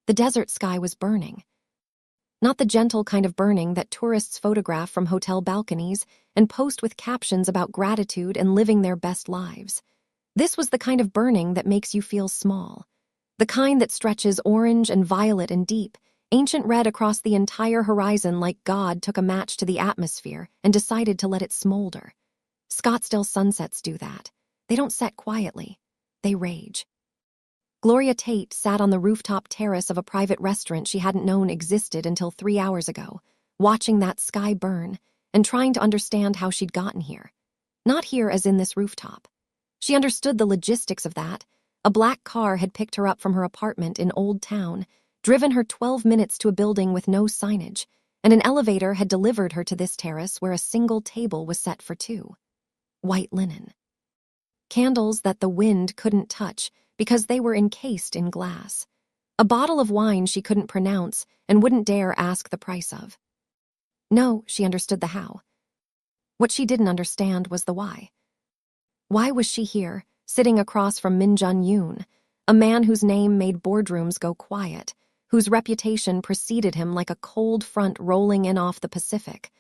The desert sky was burning. Not the gentle kind of burning that tourists photograph from hotel balconies and post with captions about gratitude and living their best lives. This was the kind of burning that makes you feel small. The kind that stretches orange and violet and deep, ancient red across the entire horizon, like God took a match to the atmosphere and decided to let it smolder. Scottsdale sunsets do that. They don't set quietly. They rage. Gloria Tate sat on the rooftop terrace of a private restaurant she hadn't known existed until 3 hours ago, watching that sky burn and trying to understand how she'd gotten here. Not here as in this rooftop. She understood the logistics of that. A black car had picked her up from her apartment in Old Town, driven her 12 minutes to a building with no signage, and an elevator had delivered her to this terrace where a single table was set for two. White linen. Candles that the wind couldn't touch because they were encased in glass. A bottle of wine she couldn't pronounce and wouldn't dare ask the price of. No, she understood the how. What she didn't understand was the why. Why was she here, sitting across from Min Jun-yoon, a man whose name made boardrooms go quiet, whose reputation preceded him like a cold front rolling in off the Pacific,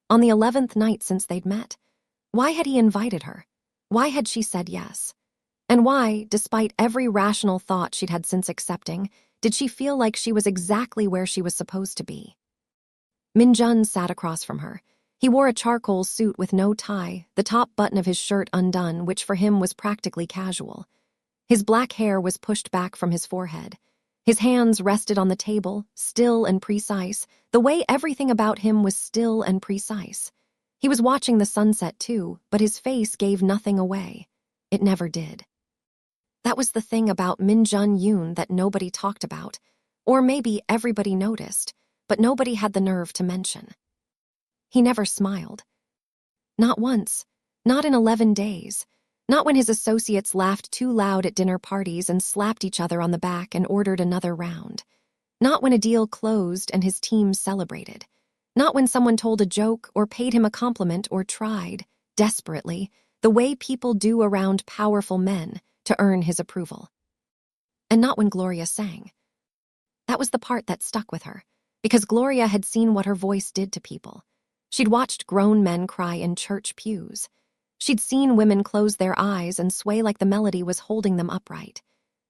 on the 11th night since they'd met? Why had he invited her? Why had she said yes? And why, despite every rational thought she'd had since accepting, did she feel like she was exactly where she was supposed to be? Min Jun sat across from her. He wore a charcoal suit with no tie, the top button of his shirt undone, which for him was practically casual. His black hair was pushed back from his forehead. His hands rested on the table, still and precise, the way everything about him was still and precise. He was watching the sunset too, but his face gave nothing away. It never did. That was the thing about Min Jun-yoon that nobody talked about, or maybe everybody noticed, but nobody had the nerve to mention. He never smiled. Not once, not in 11 days, not when his associates laughed too loud at dinner parties and slapped each other on the back and ordered another round. Not when a deal closed and his team celebrated. Not when someone told a joke or paid him a compliment or tried, desperately, the way people do around powerful men, to earn his approval. And not when Gloria sang. That was the part that stuck with her, because Gloria had seen what her voice did to people. She'd watched grown men cry in church pews. She'd seen women close their eyes and sway like the melody was holding them upright.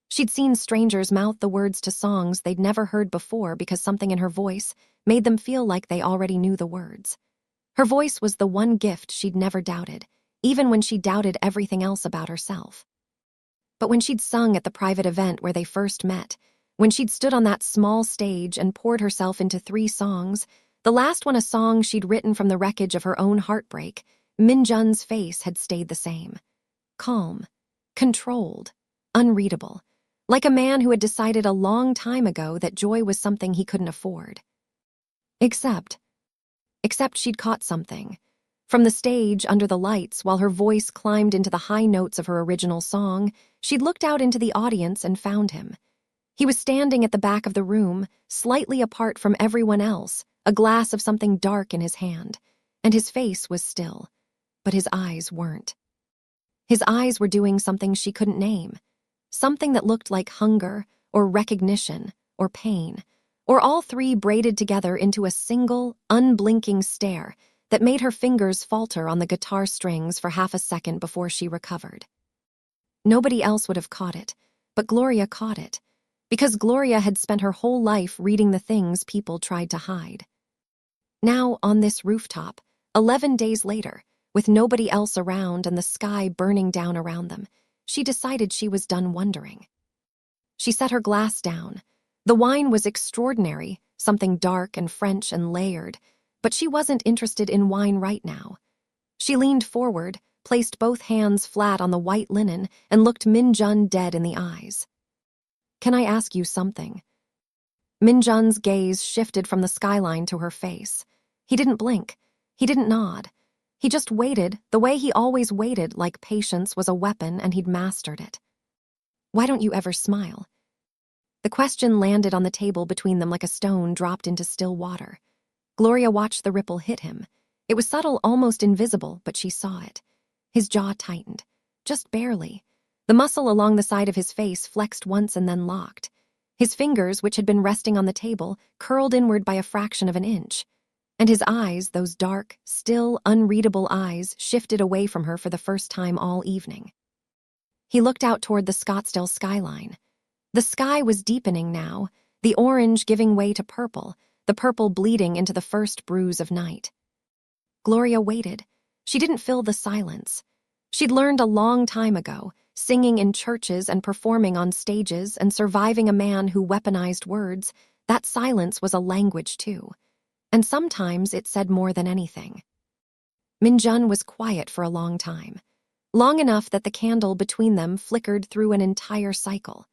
She'd seen strangers mouth the words to songs they'd never heard before because something in her voice made them feel like they already knew the words. Her voice was the one gift she'd never doubted, even when she doubted everything else about herself. But when she'd sung at the private event where they first met, when she'd stood on that small stage and poured herself into 3 songs, the last one a song she'd written from the wreckage of her own heartbreak, Min Jun's face had stayed the same. Calm, controlled, unreadable, like a man who had decided a long time ago that joy was something he couldn't afford. Except she'd caught something. From the stage, under the lights, while her voice climbed into the high notes of her original song, she'd looked out into the audience and found him. He was standing at the back of the room, slightly apart from everyone else, a glass of something dark in his hand, and his face was still, but his eyes weren't. His eyes were doing something she couldn't name, something that looked like hunger, or recognition, or pain, or all 3 braided together into a single, unblinking stare that made her fingers falter on the guitar strings for half a second before she recovered. Nobody else would have caught it, but Gloria caught it, because Gloria had spent her whole life reading the things people tried to hide. Now, on this rooftop, 11 days later, with nobody else around and the sky burning down around them, she decided she was done wondering. She set her glass down. The wine was extraordinary, something dark and French and layered, but she wasn't interested in wine right now. She leaned forward, placed both hands flat on the white linen, and looked Min Jun dead in the eyes. "Can I ask you something?" Min Jun's gaze shifted from the skyline to her face. He didn't blink. He didn't nod. He just waited, the way he always waited, like patience was a weapon and he'd mastered it. "Why don't you ever smile?" The question landed on the table between them like a stone dropped into still water. Gloria watched the ripple hit him. It was subtle, almost invisible, but she saw it. His jaw tightened. Just barely. The muscle along the side of his face flexed once and then locked. His fingers, which had been resting on the table, curled inward by a fraction of an inch. And his eyes, those dark, still, unreadable eyes, shifted away from her for the first time all evening. He looked out toward the Scottsdale skyline. The sky was deepening now, the orange giving way to purple, the purple bleeding into the first bruise of night. Gloria waited. She didn't fill the silence. She'd learned a long time ago, singing in churches and performing on stages and surviving a man who weaponized words, that silence was a language too. And sometimes it said more than anything. Min-jun was quiet for a long time. Long enough that the candle between them flickered through an entire cycle.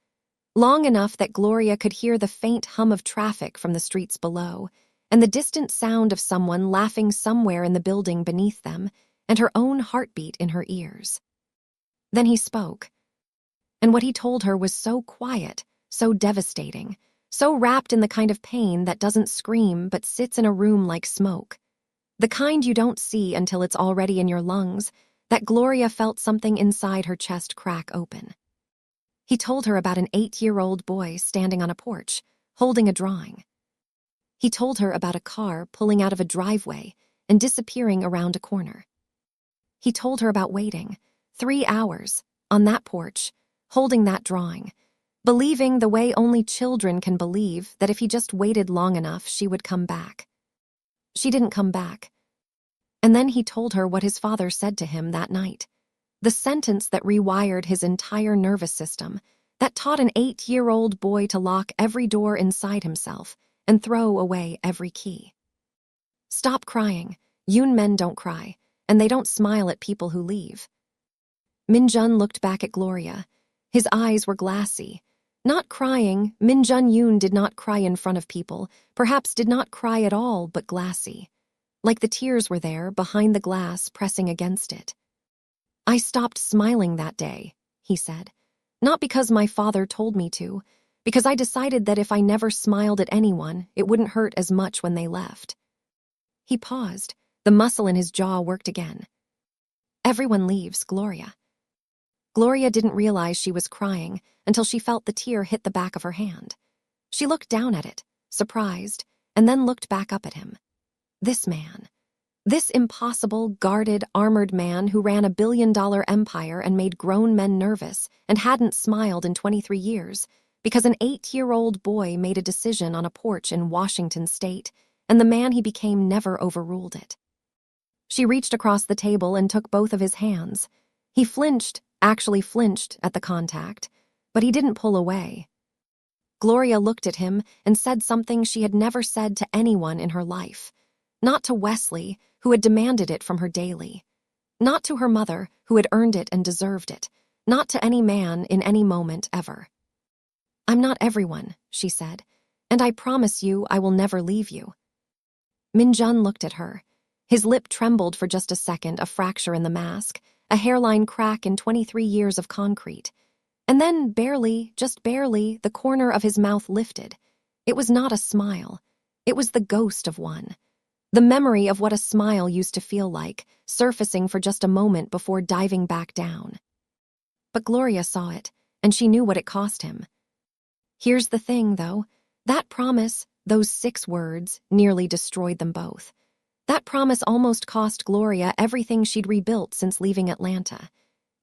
Long enough that Gloria could hear the faint hum of traffic from the streets below, and the distant sound of someone laughing somewhere in the building beneath them, and her own heartbeat in her ears. Then he spoke. And what he told her was so quiet, so devastating, so wrapped in the kind of pain that doesn't scream but sits in a room like smoke. The kind you don't see until it's already in your lungs, that Gloria felt something inside her chest crack open. He told her about an 8-year-old boy standing on a porch, holding a drawing. He told her about a car pulling out of a driveway and disappearing around a corner. He told her about waiting 3 hours on that porch, holding that drawing, believing the way only children can believe that if he just waited long enough, she would come back. She didn't come back. And then he told her what his father said to him that night. The sentence that rewired his entire nervous system, that taught an 8-year-old boy to lock every door inside himself and throw away every key. Stop crying. Yoon men don't cry, and they don't smile at people who leave. Min-jun looked back at Gloria. His eyes were glassy. Not crying, Min-jun Yoon did not cry in front of people, perhaps did not cry at all, but glassy. Like the tears were there, behind the glass, pressing against it. I stopped smiling that day, he said. Not because my father told me to, because I decided that if I never smiled at anyone, it wouldn't hurt as much when they left. He paused. The muscle in his jaw worked again. Everyone leaves, Gloria. Gloria didn't realize she was crying until she felt the tear hit the back of her hand. She looked down at it, surprised, and then looked back up at him. This man. This impossible, guarded, armored man who ran a billion-dollar empire and made grown men nervous and hadn't smiled in 23 years because an 8-year-old boy made a decision on a porch in Washington state, and the man he became never overruled it. She reached across the table and took both of his hands. He flinched, actually flinched at the contact, but he didn't pull away. Gloria looked at him and said something she had never said to anyone in her life. Not to Wesley, who had demanded it from her daily. Not to her mother, who had earned it and deserved it. Not to any man in any moment ever. I'm not everyone, she said, and I promise you I will never leave you. Min-jun looked at her. His lip trembled for just a second, a fracture in the mask, a hairline crack in 23 years of concrete. And then, barely, just barely, the corner of his mouth lifted. It was not a smile. It was the ghost of one. The memory of what a smile used to feel like, surfacing for just a moment before diving back down. But Gloria saw it, and she knew what it cost him. Here's the thing, though. That promise, those 6 words, nearly destroyed them both. That promise almost cost Gloria everything she'd rebuilt since leaving Atlanta.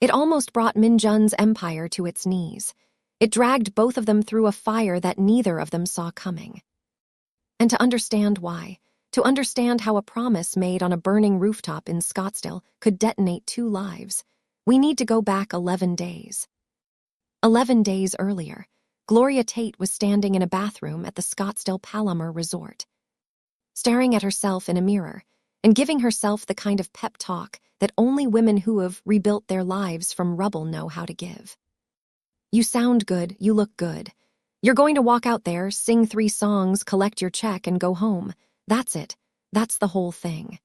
It almost brought Min-jun's empire to its knees. It dragged both of them through a fire that neither of them saw coming. And to understand why, to understand how a promise made on a burning rooftop in Scottsdale could detonate 2 lives, we need to go back 11 days. 11 days earlier, Gloria Tate was standing in a bathroom at the Scottsdale Palomar Resort, staring at herself in a mirror and giving herself the kind of pep talk that only women who have rebuilt their lives from rubble know how to give. You sound good, you look good. You're going to walk out there, sing 3 songs, collect your check, and go home. That's it. That's the whole thing.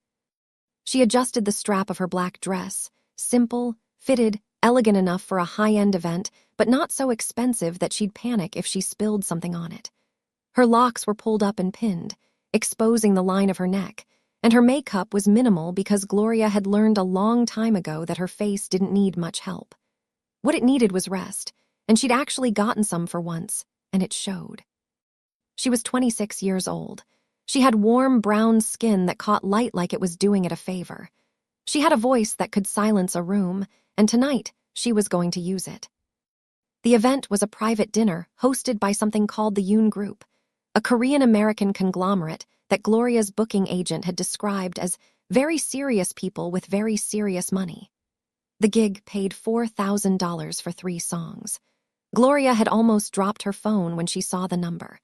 She adjusted the strap of her black dress, simple, fitted, elegant enough for a high-end event, but not so expensive that she'd panic if she spilled something on it. Her locks were pulled up and pinned, exposing the line of her neck, and her makeup was minimal because Gloria had learned a long time ago that her face didn't need much help. What it needed was rest, and she'd actually gotten some for once, and it showed. She was 26 years old. She had warm brown skin that caught light like it was doing it a favor. She had a voice that could silence a room, and tonight she was going to use it. The event was a private dinner hosted by something called the Yoon Group, a Korean-American conglomerate that Gloria's booking agent had described as very serious people with very serious money. The gig paid $4,000 for 3 songs. Gloria had almost dropped her phone when she saw the number.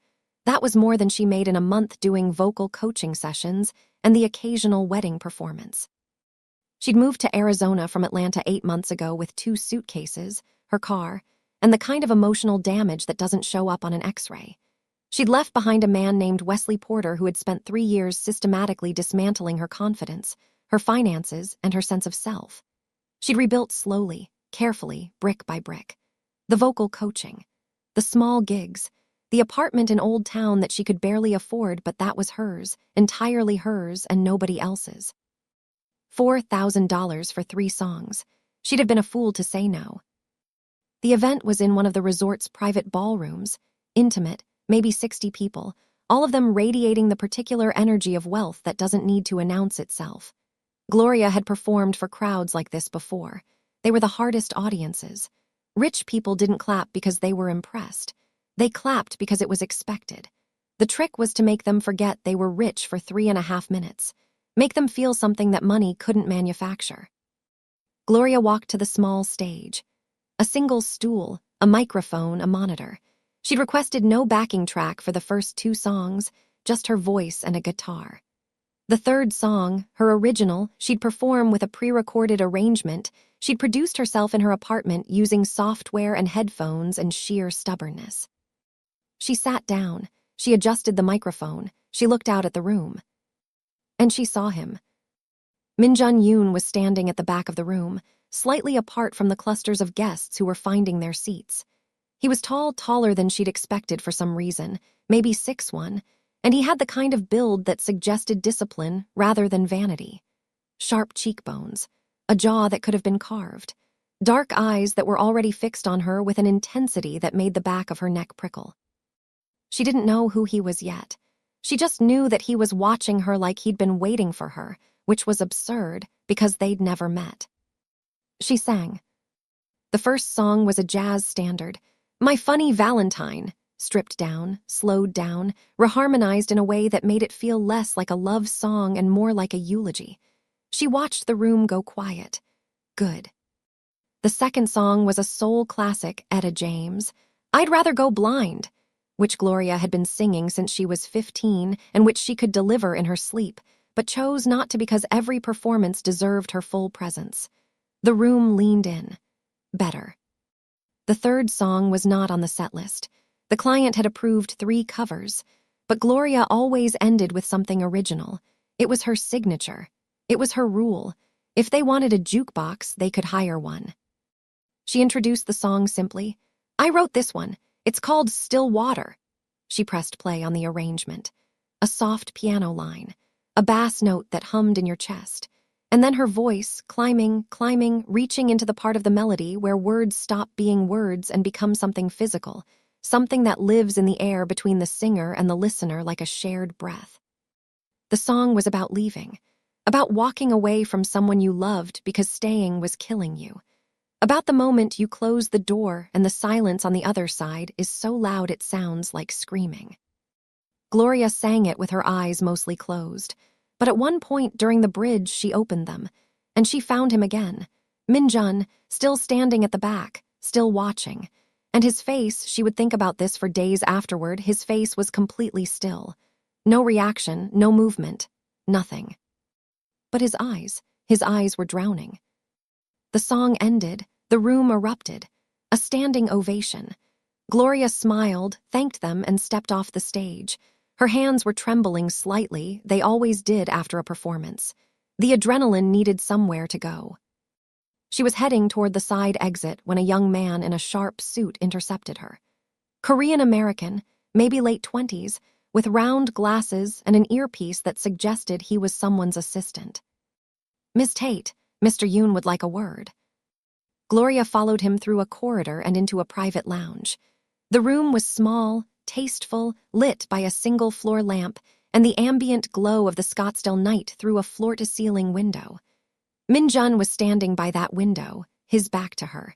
That was more than she made in a month doing vocal coaching sessions and the occasional wedding performance. She'd moved to Arizona from Atlanta 8 months ago with 2 suitcases, her car, and the kind of emotional damage that doesn't show up on an X-ray. She'd left behind a man named Wesley Porter who had spent 3 years systematically dismantling her confidence, her finances, and her sense of self. She'd rebuilt slowly, carefully, brick by brick. The vocal coaching, the small gigs, the apartment in Old Town that she could barely afford, but that was hers, entirely hers and nobody else's. $4,000 for 3 songs. She'd have been a fool to say no. The event was in one of the resort's private ballrooms, intimate, maybe 60 people, all of them radiating the particular energy of wealth that doesn't need to announce itself. Gloria had performed for crowds like this before. They were the hardest audiences. Rich people didn't clap because they were impressed. They clapped because it was expected. The trick was to make them forget they were rich for 3.5 minutes. Make them feel something that money couldn't manufacture. Gloria walked to the small stage. A single stool, a microphone, a monitor. She'd requested no backing track for the first 2 songs, just her voice and a guitar. The 3rd song, her original, she'd perform with a pre-recorded arrangement. She'd produced herself in her apartment using software and headphones and sheer stubbornness. She sat down. She adjusted the microphone. She looked out at the room. And she saw him. Min Jun-yoon was standing at the back of the room, slightly apart from the clusters of guests who were finding their seats. He was tall, taller than she'd expected for some reason, maybe 6'1", and he had the kind of build that suggested discipline rather than vanity. Sharp cheekbones, a jaw that could have been carved, dark eyes that were already fixed on her with an intensity that made the back of her neck prickle. She didn't know who he was yet. She just knew that he was watching her like he'd been waiting for her, which was absurd because they'd never met. She sang. The first song was a jazz standard, My Funny Valentine, stripped down, slowed down, reharmonized in a way that made it feel less like a love song and more like a eulogy. She watched the room go quiet. Good. The second song was a soul classic, Etta James, I'd Rather Go Blind, which Gloria had been singing since she was 15 and which she could deliver in her sleep, but chose not to because every performance deserved her full presence. The room leaned in. Better. The 3rd song was not on the set list. The client had approved 3 covers, but Gloria always ended with something original. It was her signature. It was her rule. If they wanted a jukebox, they could hire one. She introduced the song simply. I wrote this one. It's called Still Water. She pressed play on the arrangement. A soft piano line, a bass note that hummed in your chest, and then her voice, climbing, reaching into the part of the melody where words stop being words and become something physical, something that lives in the air between the singer and the listener like a shared breath. The song was about leaving, about walking away from someone you loved because staying was killing you. About the moment you close the door and the silence on the other side is so loud it sounds like screaming. Gloria sang it with her eyes mostly closed, but at one point during the bridge she opened them, and she found him again, Min Jun, still standing at the back, still watching, and his face, she would think about this for days afterward, his face was completely still. No reaction, no movement, nothing. But his eyes were drowning. The song ended, the room erupted. A standing ovation. Gloria smiled, thanked them, and stepped off the stage. Her hands were trembling slightly, they always did after a performance. The adrenaline needed somewhere to go. She was heading toward the side exit when a young man in a sharp suit intercepted her. Korean-American, maybe late 20s, with round glasses and an earpiece that suggested he was someone's assistant. Miss Tate, Mr. Yoon would like a word. Gloria followed him through a corridor and into a private lounge. The room was small, tasteful, lit by a single floor lamp and the ambient glow of the Scottsdale night through a floor-to-ceiling window. Min-jun was standing by that window, his back to her.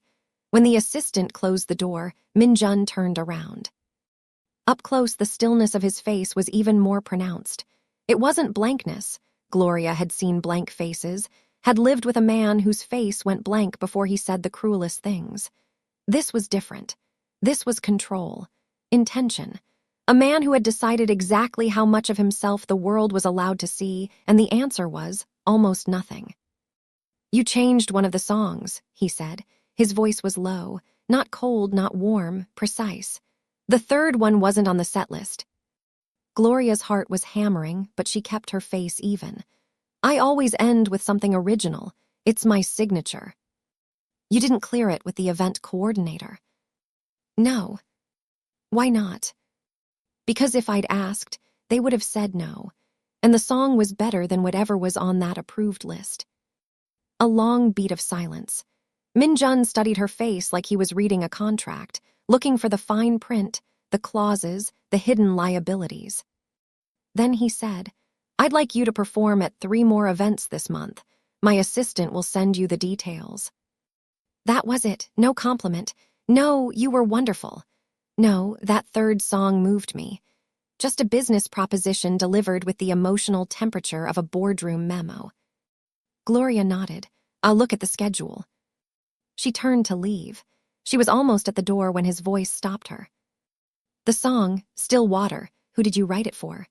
When the assistant closed the door, Min-jun turned around. Up close, the stillness of his face was even more pronounced. It wasn't blankness. Gloria had seen blank faces, had lived with a man whose face went blank before he said the cruelest things. This was different. This was control, intention. A man who had decided exactly how much of himself the world was allowed to see, and the answer was almost nothing. "You changed one of the songs," he said. His voice was low, not cold, not warm, precise. "The third one wasn't on the set list." Gloria's heart was hammering, but she kept her face even. "I always end with something original. It's my signature." "You didn't clear it with the event coordinator?" "No." "Why not?" "Because if I'd asked, they would have said no. And the song was better than whatever was on that approved list." A long beat of silence. Min-jun studied her face like he was reading a contract, looking for the fine print, the clauses, the hidden liabilities. Then he said, "I'd like you to perform at 3 more events this month. My assistant will send you the details." That was it. No compliment. No, you were wonderful. No, that third song moved me. Just a business proposition delivered with the emotional temperature of a boardroom memo. Gloria nodded. "I'll look at the schedule." She turned to leave. She was almost at the door when his voice stopped her. "The song, Still Water, who did you write it for?"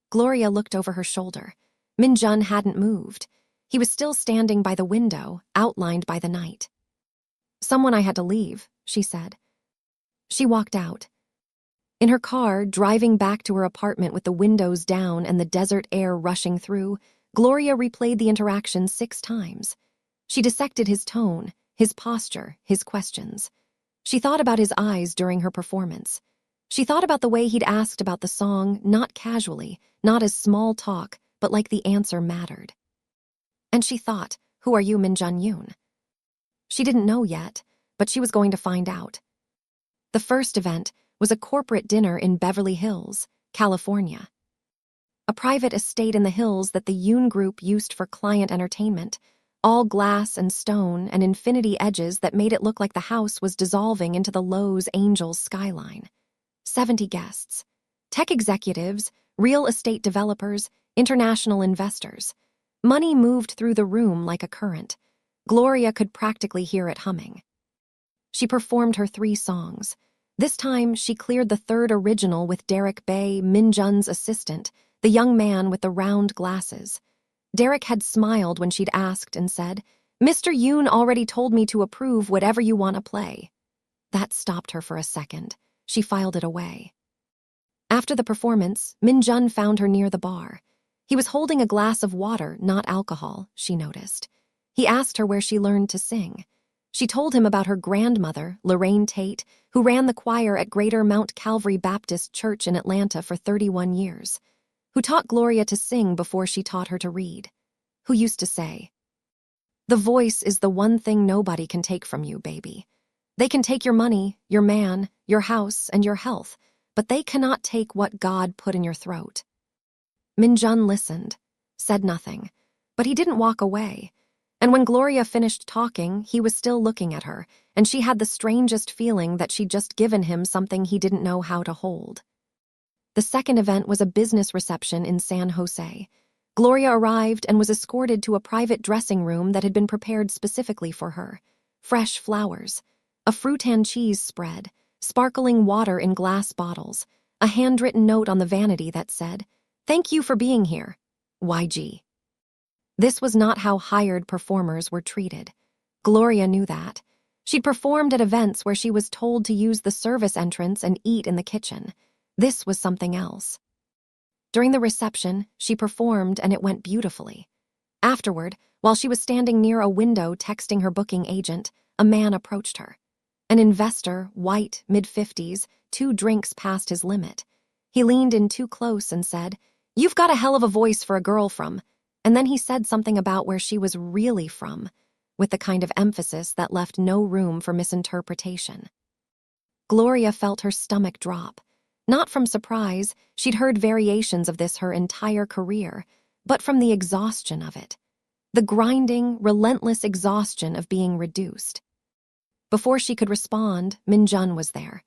Gloria looked over her shoulder. Min-jun hadn't moved. He was still standing by the window, outlined by the night. "Someone I had to leave," she said. She walked out. In her car, driving back to her apartment with the windows down and the desert air rushing through, Gloria replayed the interaction 6 times. She dissected his tone, his posture, his questions. She thought about his eyes during her performance. She thought about the way he'd asked about the song, not casually, not as small talk, but like the answer mattered. And she thought, who are you, Min-jun Yoon? She didn't know yet, but she was going to find out. The first event was a corporate dinner in Beverly Hills, California. A private estate in the hills that the Yoon Group used for client entertainment, all glass and stone and infinity edges that made it look like the house was dissolving into the Lowe's Angels skyline. 70 guests. Tech executives, real estate developers, international investors. Money moved through the room like a current. Gloria could practically hear it humming. She performed her 3 songs. This time, she cleared the third original with Derek Bay, Min-jun's assistant, the young man with the round glasses. Derek had smiled when she'd asked and said, "Mr. Yoon already told me to approve whatever you want to play." That stopped her for a second. She filed it away. After the performance, Min-jun found her near the bar. He was holding a glass of water, not alcohol, she noticed. He asked her where she learned to sing. She told him about her grandmother, Lorraine Tate, who ran the choir at Greater Mount Calvary Baptist Church in Atlanta for 31 years, who taught Gloria to sing before she taught her to read, who used to say, "The voice is the one thing nobody can take from you, baby. They can take your money, your man, your house, and your health, but they cannot take what God put in your throat." Min-jun listened, said nothing, but he didn't walk away. And when Gloria finished talking, he was still looking at her, and she had the strangest feeling that she'd just given him something he didn't know how to hold. The second event was a business reception in San Jose. Gloria arrived and was escorted to a private dressing room that had been prepared specifically for her. Fresh flowers, a fruit and cheese spread, sparkling water in glass bottles, a handwritten note on the vanity that said, "Thank you for being here, YG." This was not how hired performers were treated. Gloria knew that. She'd performed at events where she was told to use the service entrance and eat in the kitchen. This was something else. During the reception, she performed and it went beautifully. Afterward, while she was standing near a window texting her booking agent, a man approached her. An investor, white, mid-50s, 2 drinks past his limit. He leaned in too close and said, "You've got a hell of a voice for a girl from," and then he said something about where she was really from, with the kind of emphasis that left no room for misinterpretation. Gloria felt her stomach drop. Not from surprise, she'd heard variations of this her entire career, but from the exhaustion of it. The grinding, relentless exhaustion of being reduced. Before she could respond, Min-jun was there.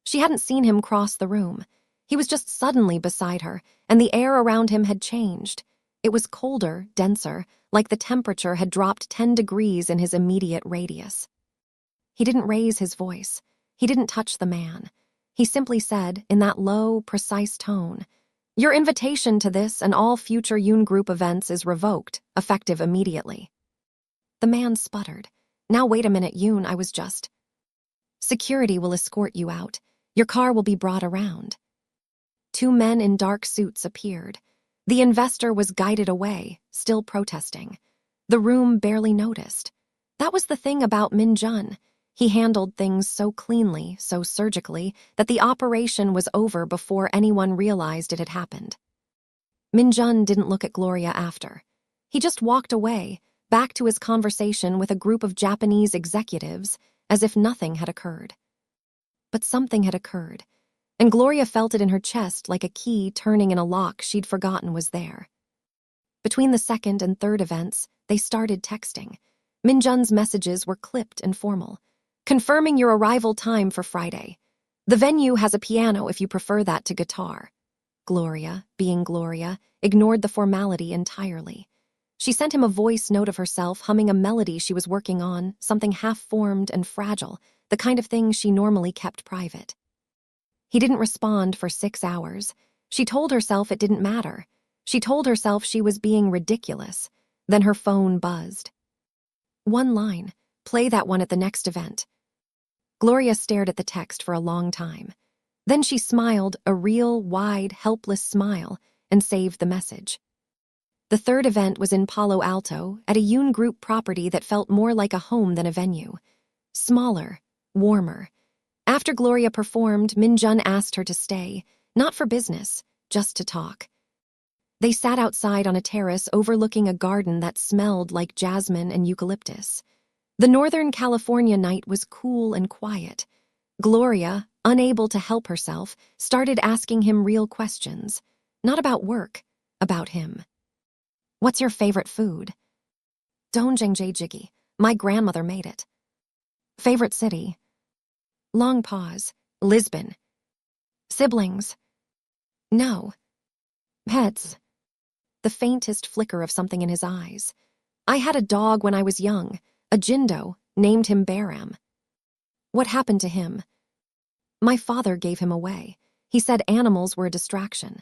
She hadn't seen him cross the room. He was just suddenly beside her, and the air around him had changed. It was colder, denser, like the temperature had dropped 10 degrees in his immediate radius. He didn't raise his voice. He didn't touch the man. He simply said, in that low, precise tone, "Your invitation to this and all future Yoon Group events is revoked, effective immediately." The man sputtered. "Now wait a minute, Yoon, I was just..." "Security will escort you out. Your car will be brought around." Two men in dark suits appeared. The investor was guided away, still protesting. The room barely noticed. That was the thing about Min-jun. He handled things so cleanly, so surgically, that the operation was over before anyone realized it had happened. Min-jun didn't look at Gloria after. He just walked away, back to his conversation with a group of Japanese executives, as if nothing had occurred. But something had occurred, and Gloria felt it in her chest like a key turning in a lock she'd forgotten was there. Between the second and third events, they started texting. Min-jun's messages were clipped and formal. "Confirming your arrival time for Friday. The venue has a piano if you prefer that to guitar." Gloria, being Gloria, ignored the formality entirely. She sent him a voice note of herself humming a melody she was working on, something half-formed and fragile, the kind of thing she normally kept private. He didn't respond for 6 hours. She told herself it didn't matter. She told herself she was being ridiculous. Then her phone buzzed. One line, "Play that one at the next event." Gloria stared at the text for a long time. Then she smiled, a real, wide, helpless smile, and saved the message. The third event was in Palo Alto, at a Yoon Group property that felt more like a home than a venue. Smaller, warmer. After Gloria performed, Min-jun asked her to stay, not for business, just to talk. They sat outside on a terrace overlooking a garden that smelled like jasmine and eucalyptus. The Northern California night was cool and quiet. Gloria, unable to help herself, started asking him real questions. Not about work, about him. "What's your favorite food?" "Doenjang-jjigae. My grandmother made it." "Favorite city?" Long pause. "Lisbon." "Siblings?" "No." "Pets?" The faintest flicker of something in his eyes. "I had a dog when I was young, a Jindo, named him Baram." "What happened to him?" "My father gave him away. He said animals were a distraction."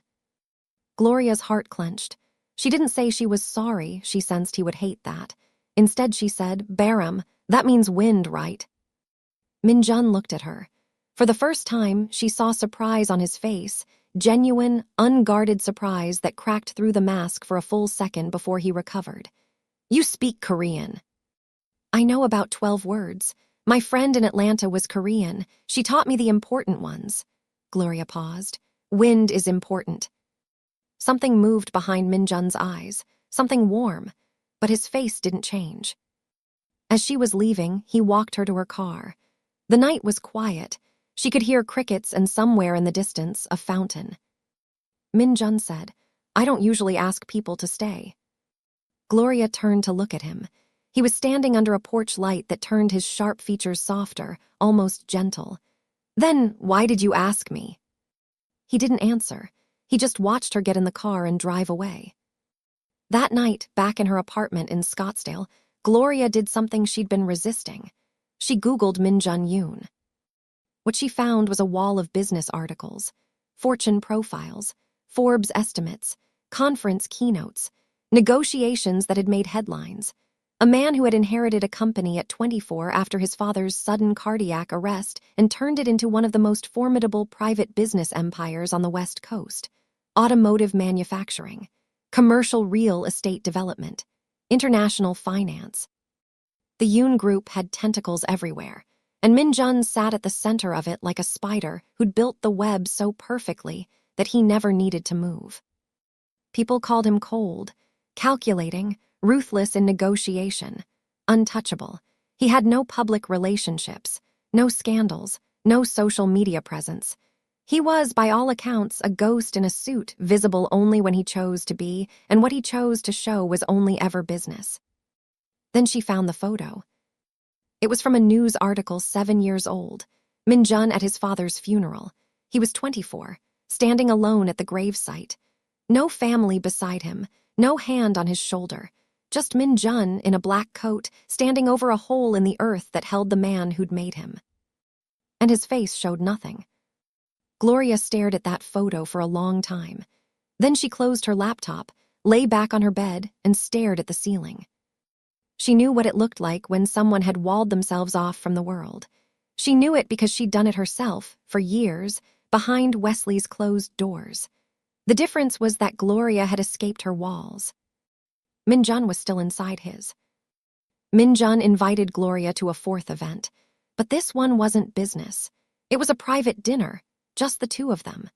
Gloria's heart clenched. She didn't say she was sorry, she sensed he would hate that. Instead she said, "Baram, that means wind, right?" Min-jun looked at her. For the first time, she saw surprise on his face, genuine, unguarded surprise that cracked through the mask for a full second before he recovered. "You speak Korean." "I know about 12 words. My friend in Atlanta was Korean. She taught me the important ones." Gloria paused. "Wind is important." Something moved behind Min-jun's eyes, something warm, but his face didn't change. As she was leaving, he walked her to her car. The night was quiet. She could hear crickets and somewhere in the distance, a fountain. Min-jun said, "I don't usually ask people to stay." Gloria turned to look at him. He was standing under a porch light that turned his sharp features softer, almost gentle. "Then, why did you ask me?" He didn't answer. He just watched her get in the car and drive away. That night, back in her apartment in Scottsdale, Gloria did something she'd been resisting. She Googled Min-jun Yoon. What she found was a wall of business articles, Fortune profiles, Forbes estimates, conference keynotes, negotiations that had made headlines. A man who had inherited a company at 24 after his father's sudden cardiac arrest and turned it into one of the most formidable private business empires on the West Coast. Automotive manufacturing, commercial real estate development, international finance. The Yoon Group had tentacles everywhere, and Min-jun sat at the center of it like a spider who'd built the web so perfectly that he never needed to move. People called him cold, calculating, ruthless in negotiation, untouchable. He had no public relationships, no scandals, no social media presence. He was, by all accounts, a ghost in a suit, visible only when he chose to be, and what he chose to show was only ever business. Then she found the photo. It was from a news article 7 years old. Min-jun at his father's funeral. He was 24, standing alone at the gravesite. No family beside him, no hand on his shoulder. Just Min-jun in a black coat, standing over a hole in the earth that held the man who'd made him. And his face showed nothing. Gloria stared at that photo for a long time. Then she closed her laptop, lay back on her bed, and stared at the ceiling. She knew what it looked like when someone had walled themselves off from the world. She knew it because she'd done it herself, for years, behind Wesley's closed doors. The difference was that Gloria had escaped her walls. Min-jun was still inside his. Min-jun invited Gloria to a fourth event, but this one wasn't business. It was a private dinner, just the two of them.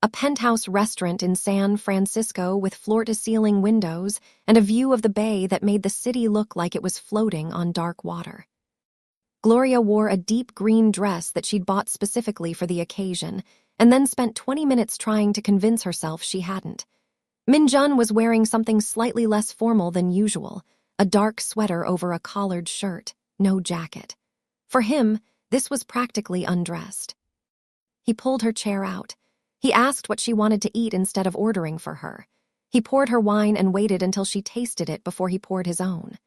A penthouse restaurant in San Francisco with floor-to-ceiling windows and a view of the bay that made the city look like it was floating on dark water. Gloria wore a deep green dress that she'd bought specifically for the occasion, and then spent 20 minutes trying to convince herself she hadn't. Min-jun was wearing something slightly less formal than usual, a dark sweater over a collared shirt, no jacket. For him, this was practically undressed. He pulled her chair out. He asked what she wanted to eat instead of ordering for her. He poured her wine and waited until she tasted it before he poured his own.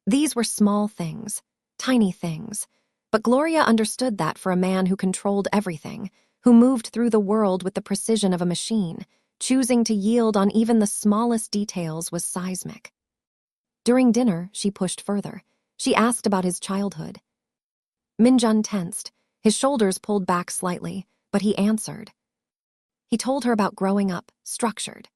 These were small things, tiny things, but Gloria understood that for a man who controlled everything, who moved through the world with the precision of a machine, choosing to yield on even the smallest details was seismic. During dinner, she pushed further. She asked about his childhood. Min-jun tensed, his shoulders pulled back slightly, but he answered. He told her about growing up, structured.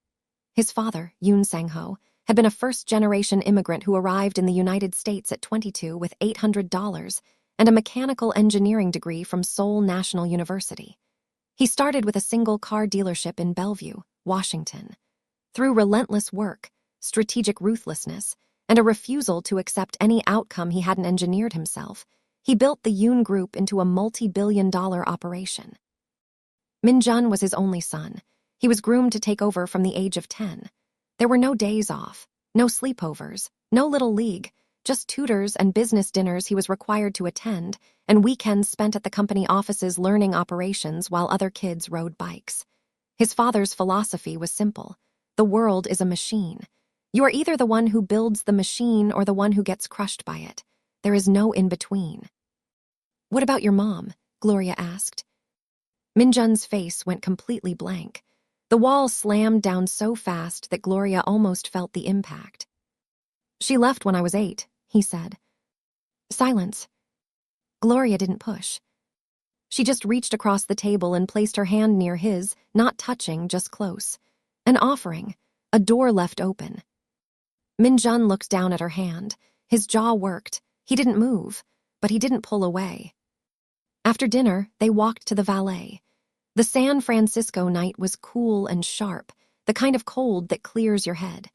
His father, Yoon Sang-ho, had been a first-generation immigrant who arrived in the United States at 22 with $800 and a mechanical engineering degree from Seoul National University. He started with a single car dealership in Bellevue, Washington. Through relentless work, strategic ruthlessness, and a refusal to accept any outcome he hadn't engineered himself, he built the Yoon Group into a multi-billion-dollar operation. Min-jun was his only son. He was groomed to take over from the age of 10. There were no days off, no sleepovers, no little league, just tutors and business dinners he was required to attend, and weekends spent at the company offices learning operations while other kids rode bikes. His father's philosophy was simple. The world is a machine. You are either the one who builds the machine or the one who gets crushed by it. There is no in-between. "What about your mom?" Gloria asked. Min-jun's face went completely blank. The wall slammed down so fast that Gloria almost felt the impact. "She left when I was 8, he said. Silence. Gloria didn't push. She just reached across the table and placed her hand near his, not touching, just close. An offering, a door left open. Min-jun looked down at her hand. His jaw worked. He didn't move, but he didn't pull away. After dinner, they walked to the valet. The San Francisco night was cool and sharp, the kind of cold that clears your head.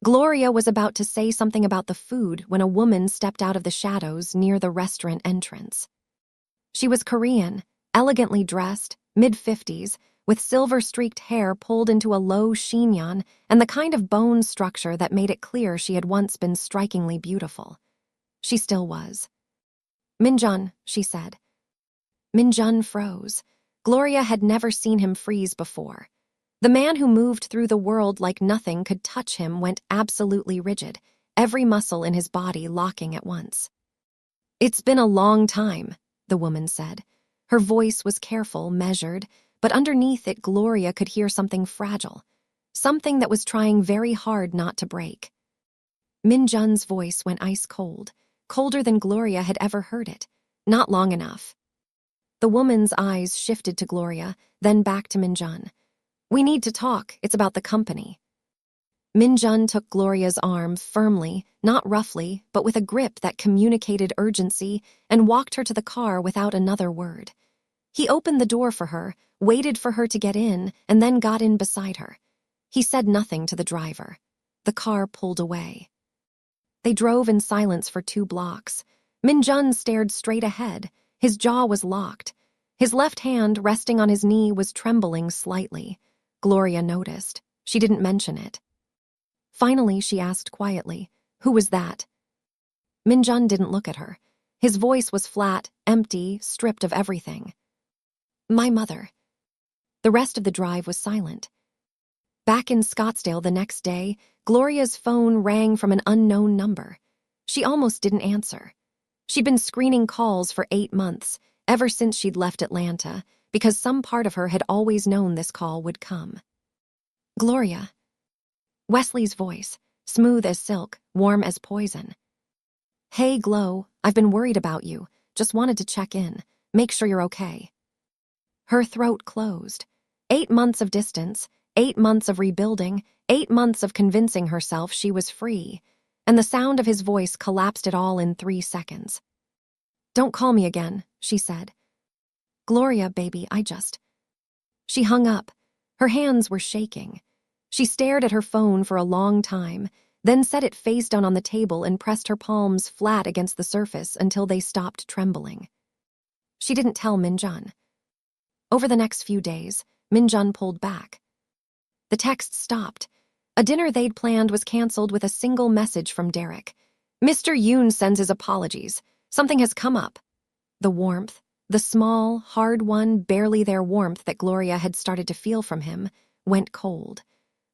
Gloria was about to say something about the food when a woman stepped out of the shadows near the restaurant entrance. She was Korean, elegantly dressed, mid-50s, with silver-streaked hair pulled into a low chignon and the kind of bone structure that made it clear she had once been strikingly beautiful. She still was. "Min-jun," she said. Min-jun froze. Gloria had never seen him freeze before. The man who moved through the world like nothing could touch him went absolutely rigid, every muscle in his body locking at once. "It's been a long time," the woman said. Her voice was careful, measured, but underneath it Gloria could hear something fragile, something that was trying very hard not to break. Min-jun's voice went ice cold, colder than Gloria had ever heard it. Not long enough. The woman's eyes shifted to Gloria, then back to Min-jun. "We need to talk. It's about the company." Min-jun took Gloria's arm firmly, not roughly, but with a grip that communicated urgency, and walked her to the car without another word. He opened the door for her, waited for her to get in, and then got in beside her. He said nothing to the driver. The car pulled away. They drove in silence for 2 blocks. Min-jun stared straight ahead. His jaw was locked. His left hand, resting on his knee, was trembling slightly. Gloria noticed. She didn't mention it. Finally, she asked quietly, "Who was that?" Minjun didn't look at her. His voice was flat, empty, stripped of everything. "My mother." The rest of the drive was silent. Back in Scottsdale the next day, Gloria's phone rang from an unknown number. She almost didn't answer. She'd been screening calls for 8 months, ever since she'd left Atlanta, because some part of her had always known this call would come. "Gloria." Wesley's voice, smooth as silk, warm as poison. "Hey, Glo, I've been worried about you. Just wanted to check in. Make sure you're okay." Her throat closed. 8 months of distance, 8 months of rebuilding, 8 months of convincing herself she was free, and the sound of his voice collapsed it all in 3 seconds. "Don't call me again," she said. "Gloria, baby, She hung up. Her hands were shaking. She stared at her phone for a long time, then set it face down on the table and pressed her palms flat against the surface until they stopped trembling. She didn't tell Minjun. Over the next few days, Minjun pulled back. The texts stopped. A dinner they'd planned was canceled with a single message from Derek. "Mr. Yoon sends his apologies. Something has come up." The warmth, the small, hard-won, barely there warmth that Gloria had started to feel from him, went cold.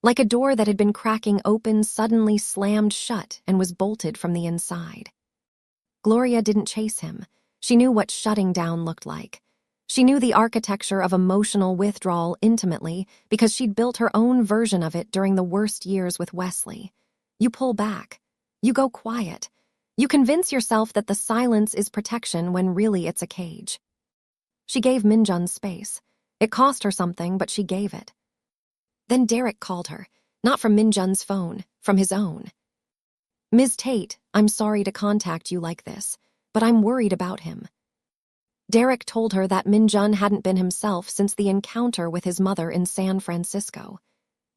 Like a door that had been cracking open suddenly slammed shut and was bolted from the inside. Gloria didn't chase him. She knew what shutting down looked like. She knew the architecture of emotional withdrawal intimately because she'd built her own version of it during the worst years with Wesley. You pull back. You go quiet. You convince yourself that the silence is protection when really it's a cage. She gave Minjun space. It cost her something, but she gave it. Then Derek called her, not from Minjun's phone, from his own. "Ms. Tate, I'm sorry to contact you like this, but I'm worried about him." Derek told her that Minjun hadn't been himself since the encounter with his mother in San Francisco.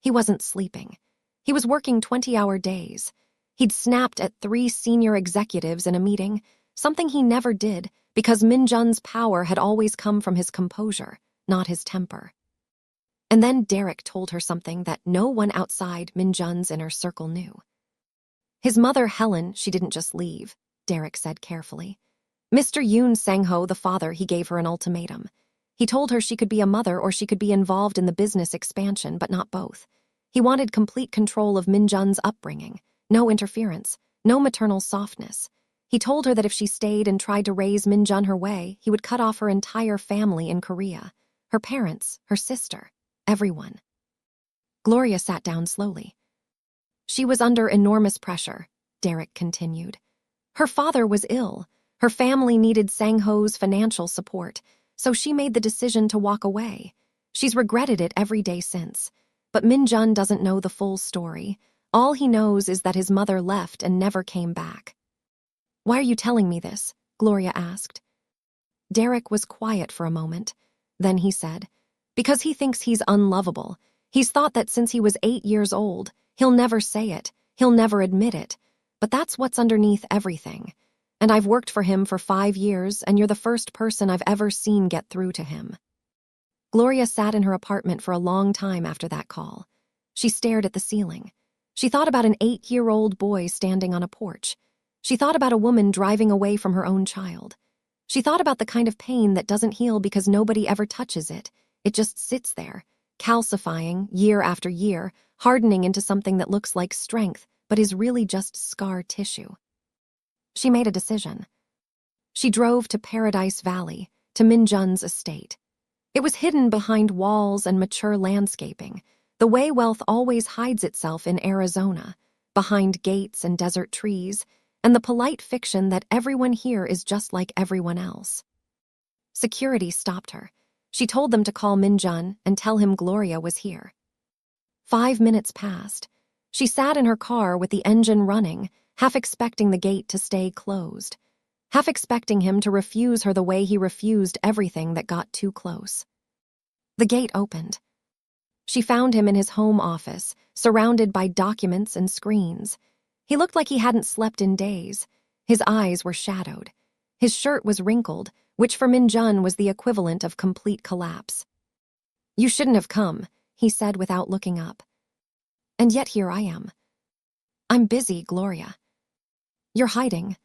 He wasn't sleeping. He was working 20-hour days. He'd snapped at 3 senior executives in a meeting, something he never did because Minjun's power had always come from his composure, not his temper. And then Derek told her something that no one outside Minjun's inner circle knew. His mother, Helen, she didn't just leave, Derek said carefully. Mr. Yoon Sang-ho, the father, he gave her an ultimatum. He told her she could be a mother or she could be involved in the business expansion, but not both. He wanted complete control of Minjun's upbringing, no interference, no maternal softness. He told her that if she stayed and tried to raise Minjun her way, he would cut off her entire family in Korea, her parents, her sister, everyone. Gloria sat down slowly. She was under enormous pressure, Derek continued. Her father was ill. Her family needed Sang-ho's financial support, so she made the decision to walk away. She's regretted it every day since. But Minjun doesn't know the full story. All he knows is that his mother left and never came back. "Why are you telling me this?" Gloria asked. Derek was quiet for a moment. Then he said, "Because he thinks he's unlovable. He's thought that since he was 8 years old, he'll never say it, he'll never admit it. But that's what's underneath everything. And I've worked for him for 5 years, and you're the first person I've ever seen get through to him." Gloria sat in her apartment for a long time after that call. She stared at the ceiling. She thought about an 8-year-old boy standing on a porch. She thought about a woman driving away from her own child. She thought about the kind of pain that doesn't heal because nobody ever touches it. It just sits there, calcifying year after year, hardening into something that looks like strength, but is really just scar tissue. She made a decision. She drove to Paradise Valley, to Minjun's estate. It was hidden behind walls and mature landscaping, the way wealth always hides itself in Arizona, behind gates and desert trees, and the polite fiction that everyone here is just like everyone else. Security stopped her. She told them to call Minjun and tell him Gloria was here. 5 minutes passed. She sat in her car with the engine running, half expecting the gate to stay closed, half expecting him to refuse her the way he refused everything that got too close. The gate opened. She found him in his home office, surrounded by documents and screens. He looked like he hadn't slept in days. His eyes were shadowed. His shirt was wrinkled, which for Min Jun was the equivalent of complete collapse. "You shouldn't have come," he said without looking up. "And yet here I am." "I'm busy, Gloria." "You're hiding."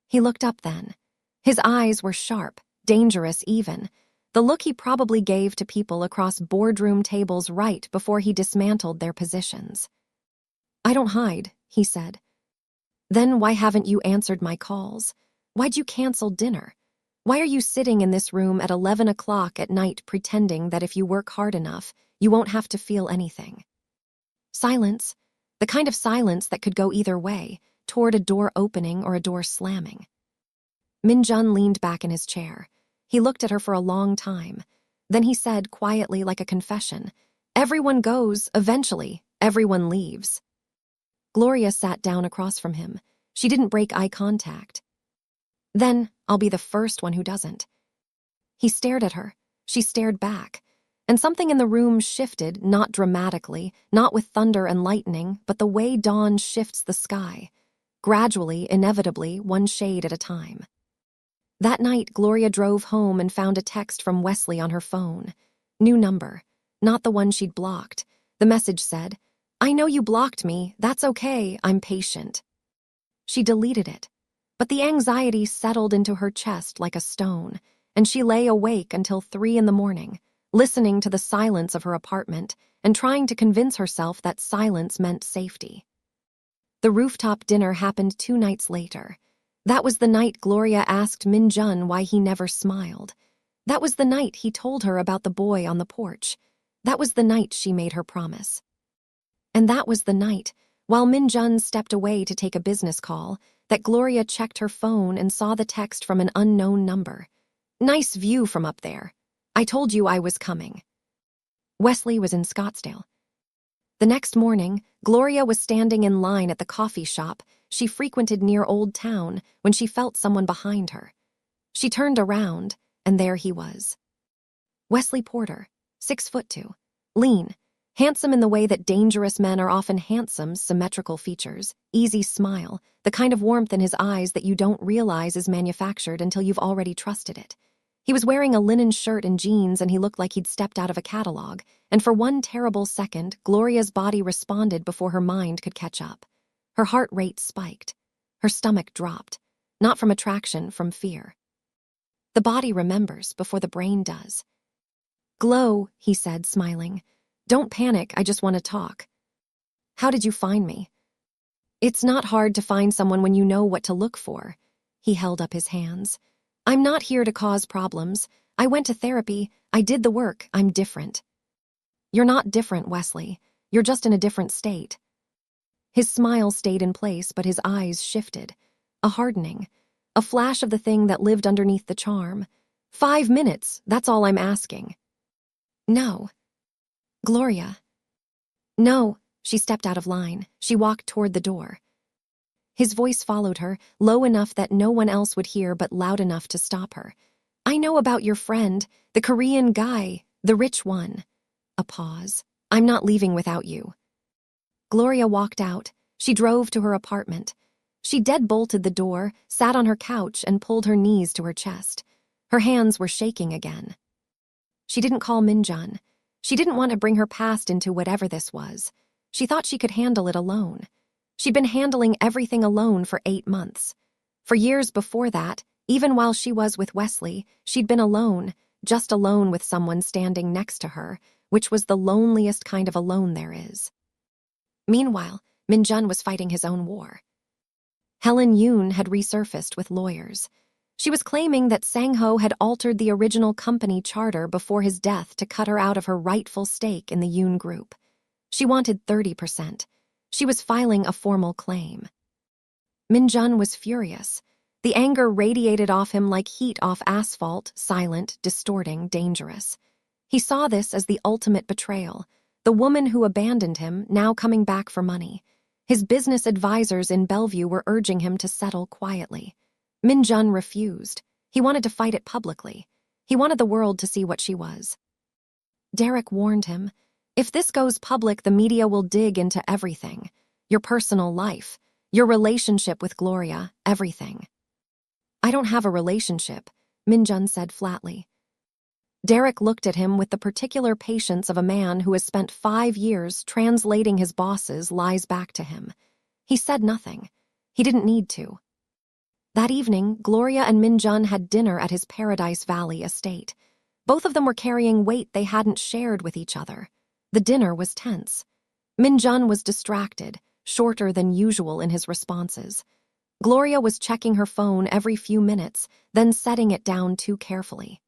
He looked up then. His eyes were sharp, dangerous even, the look he probably gave to people across boardroom tables right before he dismantled their positions. "I don't hide," he said. "Then why haven't you answered my calls? Why'd you cancel dinner? Why are you sitting in this room at 11 o'clock at night pretending that if you work hard enough, you won't have to feel anything?" Silence, the kind of silence that could go either way, toward a door opening or a door slamming. Min Jun leaned back in his chair. He looked at her for a long time. Then he said quietly, like a confession, "Everyone goes, eventually. Everyone leaves." Gloria sat down across from him. She didn't break eye contact. "Then I'll be the first one who doesn't." He stared at her. She stared back. And something in the room shifted, not dramatically, not with thunder and lightning, but the way dawn shifts the sky. Gradually, inevitably, one shade at a time. That night, Gloria drove home and found a text from Wesley on her phone. New number, not the one she'd blocked. The message said, "I know you blocked me. That's okay. I'm patient." She deleted it, but the anxiety settled into her chest like a stone, and she lay awake until 3 in the morning, listening to the silence of her apartment and trying to convince herself that silence meant safety. The rooftop dinner happened 2 nights later. That was the night Gloria asked Min Jun why he never smiled. That was the night he told her about the boy on the porch. That was the night she made her promise. And that was the night, while Min Jun stepped away to take a business call, that Gloria checked her phone and saw the text from an unknown number. "Nice view from up there. I told you I was coming." Wesley was in Scottsdale. The next morning, Gloria was standing in line at the coffee shop she frequented near Old Town when she felt someone behind her. She turned around, and there he was. Wesley Porter, 6'2", lean, handsome in the way that dangerous men are often handsome, symmetrical features, easy smile, the kind of warmth in his eyes that you don't realize is manufactured until you've already trusted it. He was wearing a linen shirt and jeans, and he looked like he'd stepped out of a catalog, and for one terrible second, Gloria's body responded before her mind could catch up. Her heart rate spiked. Her stomach dropped, not from attraction, from fear. The body remembers before the brain does. "Glow," he said, smiling. "Don't panic, I just want to talk." "How did you find me?" "It's not hard to find someone when you know what to look for." He held up his hands. "I'm not here to cause problems. I went to therapy. I did the work. I'm different." "You're not different, Wesley. You're just in a different state." His smile stayed in place, but his eyes shifted. A hardening. A flash of the thing that lived underneath the charm. 5 minutes, that's all I'm asking." "No." "Gloria." "No." She stepped out of line. She walked toward the door. His voice followed her, low enough that no one else would hear but loud enough to stop her. "I know about your friend, the Korean guy, the rich one." A pause. "I'm not leaving without you." Gloria walked out. She drove to her apartment. She deadbolted the door, sat on her couch, and pulled her knees to her chest. Her hands were shaking again. She didn't call Min Jun. She didn't want to bring her past into whatever this was. She thought she could handle it alone. She'd been handling everything alone for 8 months. For years before that, even while she was with Wesley, she'd been alone, just alone with someone standing next to her, which was the loneliest kind of alone there is. Meanwhile, Min Jun was fighting his own war. Helen Yoon had resurfaced with lawyers. She was claiming that Sang-ho had altered the original company charter before his death to cut her out of her rightful stake in the Yoon Group. She wanted 30%. She was filing a formal claim. Min Jun was furious. The anger radiated off him like heat off asphalt, silent, distorting, dangerous. He saw this as the ultimate betrayal. The woman who abandoned him, now coming back for money. His business advisors in Bellevue were urging him to settle quietly. Min Jun refused. He wanted to fight it publicly. He wanted the world to see what she was. Derek warned him, "If this goes public, the media will dig into everything. Your personal life, your relationship with Gloria, everything." "I don't have a relationship." Minjun said flatly. Derek looked at him with the particular patience of a man who has spent 5 years translating his boss's lies back to him. He said nothing. He didn't need to. That evening, Gloria and Minjun had dinner at his Paradise Valley estate. Both of them were carrying weight they hadn't shared with each other. The dinner was tense. Minjun was distracted, shorter than usual in his responses. Gloria was checking her phone every few minutes, then setting it down too carefully.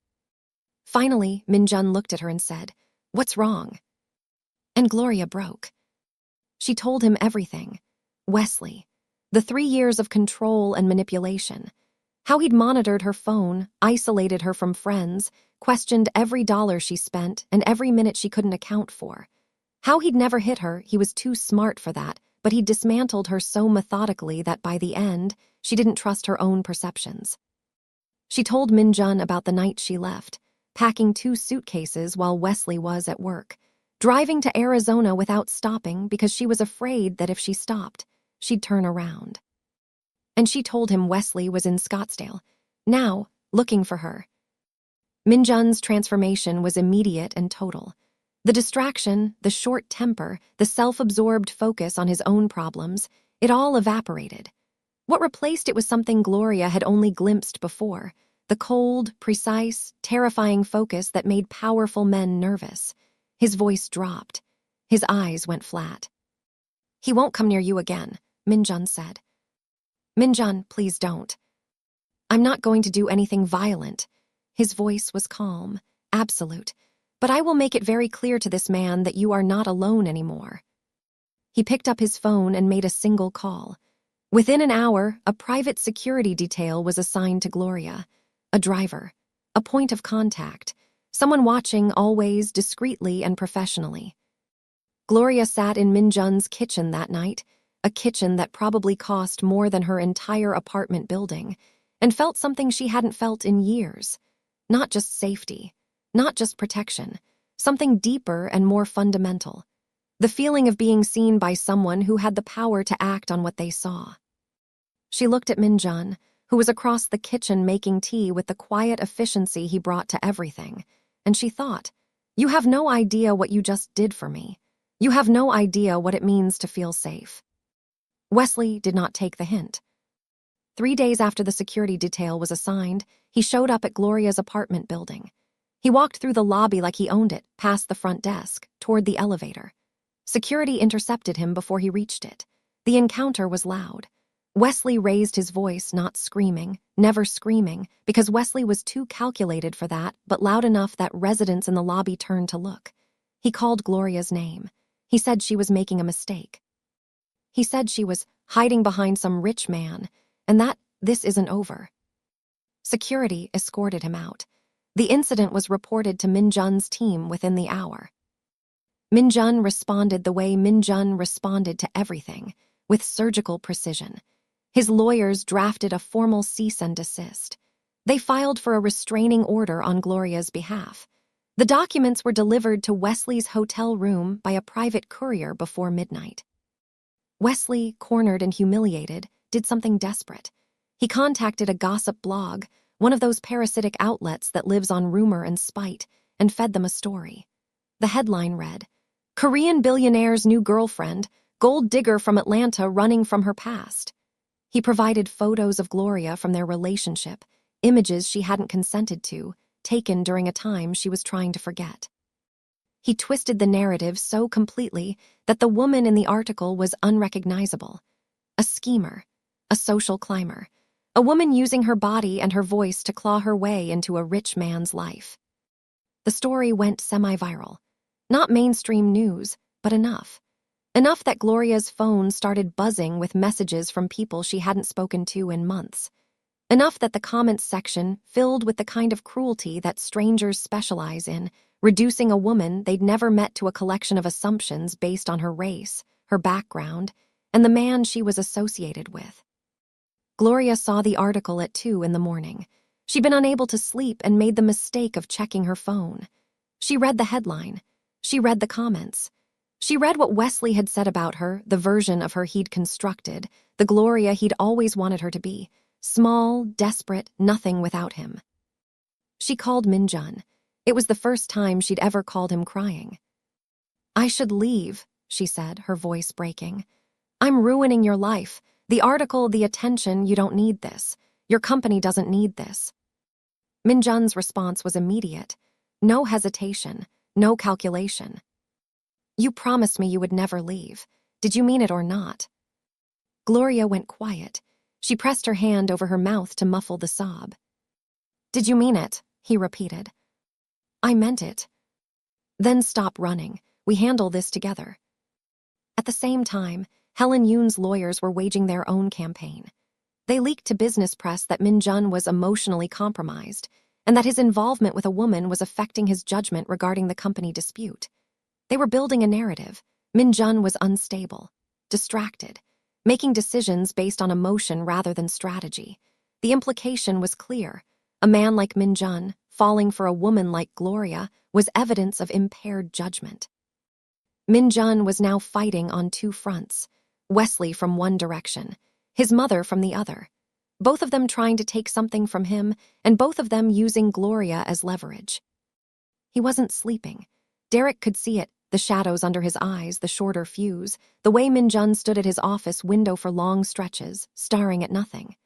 Finally, Minjun looked at her and said, "What's wrong?" And Gloria broke. She told him everything. Wesley. The 3 years of control and manipulation. How he'd monitored her phone, isolated her from friends, questioned every dollar she spent and every minute she couldn't account for. How he'd never hit her, he was too smart for that, but he dismantled her so methodically that by the end, she didn't trust her own perceptions. She told Minjun about the night she left, packing 2 suitcases while Wesley was at work, driving to Arizona without stopping because she was afraid that if she stopped, she'd turn around. And she told him Wesley was in Scottsdale, now looking for her. Minjun's transformation was immediate and total. The distraction, the short temper, the self-absorbed focus on his own problems, it all evaporated. What replaced it was something Gloria had only glimpsed before, the cold, precise, terrifying focus that made powerful men nervous. His voice dropped. His eyes went flat. "He won't come near you again," Minjun said. "Minjun, please don't. I'm not going to do anything violent." His voice was calm, absolute. "But I will make it very clear to this man that you are not alone anymore." He picked up his phone and made a single call. Within an hour, a private security detail was assigned to Gloria. A driver, a point of contact, someone watching always discreetly and professionally. Gloria sat in Minjun's kitchen that night, a kitchen that probably cost more than her entire apartment building, and felt something she hadn't felt in years. Not just safety, not just protection, something deeper and more fundamental. The feeling of being seen by someone who had the power to act on what they saw. She looked at Minjun, who was across the kitchen making tea with the quiet efficiency he brought to everything, and she thought, "You have no idea what you just did for me. You have no idea what it means to feel safe." Wesley did not take the hint. 3 days after the security detail was assigned, he showed up at Gloria's apartment building. He walked through the lobby like he owned it, past the front desk, toward the elevator. Security intercepted him before he reached it. The encounter was loud. Wesley raised his voice, not screaming, never screaming, because Wesley was too calculated for that, but loud enough that residents in the lobby turned to look. He called Gloria's name. He said she was making a mistake. He said she was hiding behind some rich man, and that this isn't over. Security escorted him out. The incident was reported to Minjun's team within the hour. Minjun responded the way Minjun responded to everything, with surgical precision. His lawyers drafted a formal cease and desist. They filed for a restraining order on Gloria's behalf. The documents were delivered to Wesley's hotel room by a private courier before midnight. Wesley, cornered and humiliated, did something desperate. He contacted a gossip blog, one of those parasitic outlets that lives on rumor and spite, and fed them a story. The headline read, "Korean billionaire's new girlfriend, gold digger from Atlanta running from her past." He provided photos of Gloria from their relationship, images she hadn't consented to, taken during a time she was trying to forget. He twisted the narrative so completely that the woman in the article was unrecognizable. A schemer, a social climber, a woman using her body and her voice to claw her way into a rich man's life. The story went semi-viral. Not mainstream news, but enough. Enough that Gloria's phone started buzzing with messages from people she hadn't spoken to in months. Enough that the comments section filled with the kind of cruelty that strangers specialize in, reducing a woman they'd never met to a collection of assumptions based on her race, her background, and the man she was associated with. Gloria saw the article at 2 in the morning. She'd been unable to sleep and made the mistake of checking her phone. She read the headline. She read the comments. She read what Wesley had said about her, the version of her he'd constructed, the Gloria he'd always wanted her to be. Small, desperate, nothing without him. She called Minjun. It was the first time she'd ever called him crying. "I should leave," she said, her voice breaking. "I'm ruining your life. The article, the attention, you don't need this. Your company doesn't need this." Minjun's response was immediate. No hesitation, no calculation. "You promised me you would never leave. Did you mean it or not?" Gloria went quiet. She pressed her hand over her mouth to muffle the sob. "Did you mean it?" he repeated. "I meant it." "Then stop running. We handle this together." At the same time, Helen Yoon's lawyers were waging their own campaign. They leaked to business press that Minjun was emotionally compromised and that his involvement with a woman was affecting his judgment regarding the company dispute. They were building a narrative. Minjun was unstable, distracted, making decisions based on emotion rather than strategy. The implication was clear. A man like Minjun, falling for a woman like Gloria, was evidence of impaired judgment. Minjun was now fighting on two fronts, Wesley from one direction, his mother from the other, both of them trying to take something from him and both of them using Gloria as leverage. He wasn't sleeping. Derek could see it, the shadows under his eyes, the shorter fuse, the way Minjun stood at his office window for long stretches, staring at nothing.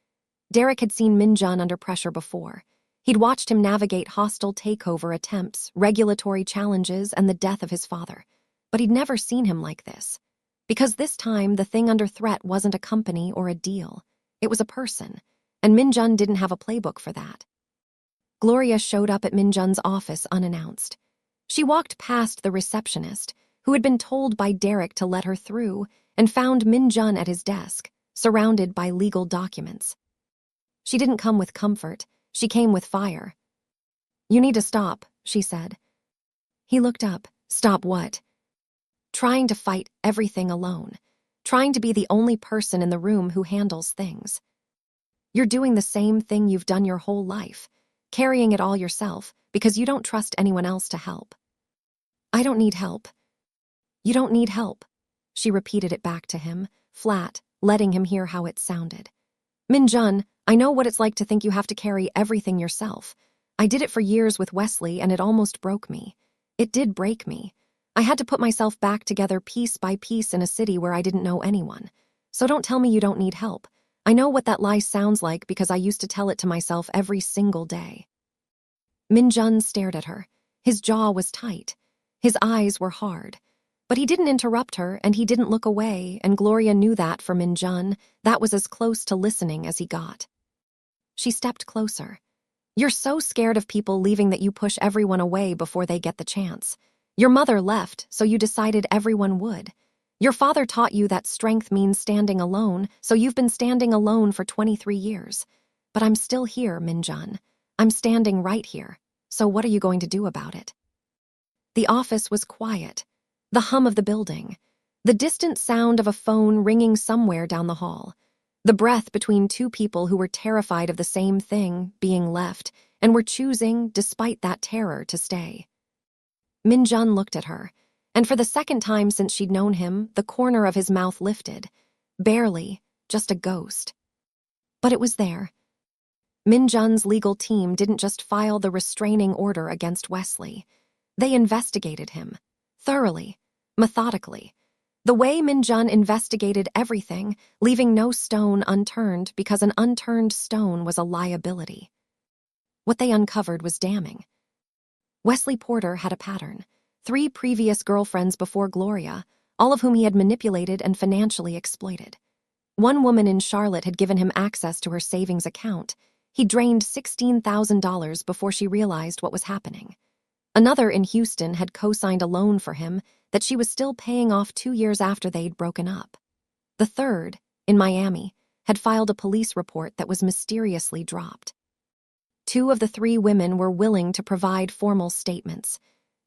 Derek had seen Minjun under pressure before. He'd watched him navigate hostile takeover attempts, regulatory challenges, and the death of his father. But he'd never seen him like this. Because this time, the thing under threat wasn't a company or a deal. It was a person, and Minjun didn't have a playbook for that. Gloria showed up at Minjun's office unannounced. She walked past the receptionist, who had been told by Derek to let her through, and found Minjun at his desk, surrounded by legal documents. She didn't come with comfort. She came with fire. "You need to stop," she said. He looked up. "Stop what?" "Trying to fight everything alone. Trying to be the only person in the room who handles things. You're doing the same thing you've done your whole life, carrying it all yourself because you don't trust anyone else to help." "I don't need help." "You don't need help." She repeated it back to him, flat, letting him hear how it sounded. "Minjun, I know what it's like to think you have to carry everything yourself. I did it for years with Wesley and it almost broke me. It did break me. I had to put myself back together piece by piece in a city where I didn't know anyone. So don't tell me you don't need help. I know what that lie sounds like because I used to tell it to myself every single day." Minjun stared at her. His jaw was tight. His eyes were hard. But he didn't interrupt her and he didn't look away, and Gloria knew that for Minjun, that was as close to listening as he got. She stepped closer. "You're so scared of people leaving that you push everyone away before they get the chance. Your mother left, so you decided everyone would. Your father taught you that strength means standing alone, so you've been standing alone for 23 years. But I'm still here, Minjun. I'm standing right here. So what are you going to do about it?" The office was quiet. The hum of the building. The distant sound of a phone ringing somewhere down the hall. The breath between two people who were terrified of the same thing, being left, and were choosing, despite that terror, to stay. Minjun looked at her, and for the second time since she'd known him, the corner of his mouth lifted. Barely, just a ghost. But it was there. Minjun's legal team didn't just file the restraining order against Wesley. They investigated him. Thoroughly. Methodically. The way Minjun investigated everything, leaving no stone unturned because an unturned stone was a liability. What they uncovered was damning. Wesley Porter had a pattern. 3 previous girlfriends before Gloria, all of whom he had manipulated and financially exploited. One woman in Charlotte had given him access to her savings account. He drained $16,000 before she realized what was happening. Another in Houston had co-signed a loan for him that she was still paying off 2 years after they'd broken up. The third, in Miami, had filed a police report that was mysteriously dropped. 2 of the 3 women were willing to provide formal statements.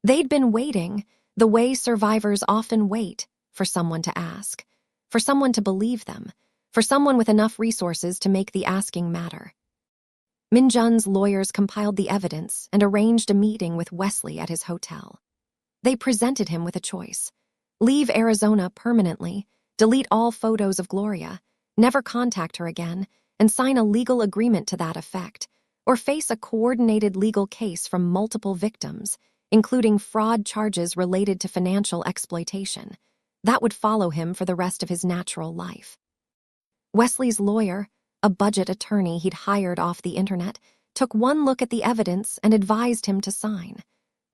They'd been waiting, the way survivors often wait, for someone to ask, for someone to believe them, for someone with enough resources to make the asking matter. Minjun's lawyers compiled the evidence and arranged a meeting with Wesley at his hotel. They presented him with a choice. Leave Arizona permanently, delete all photos of Gloria, never contact her again, and sign a legal agreement to that effect, or face a coordinated legal case from multiple victims, including fraud charges related to financial exploitation. That would follow him for the rest of his natural life. Wesley's lawyer, a budget attorney he'd hired off the internet, took one look at the evidence and advised him to sign.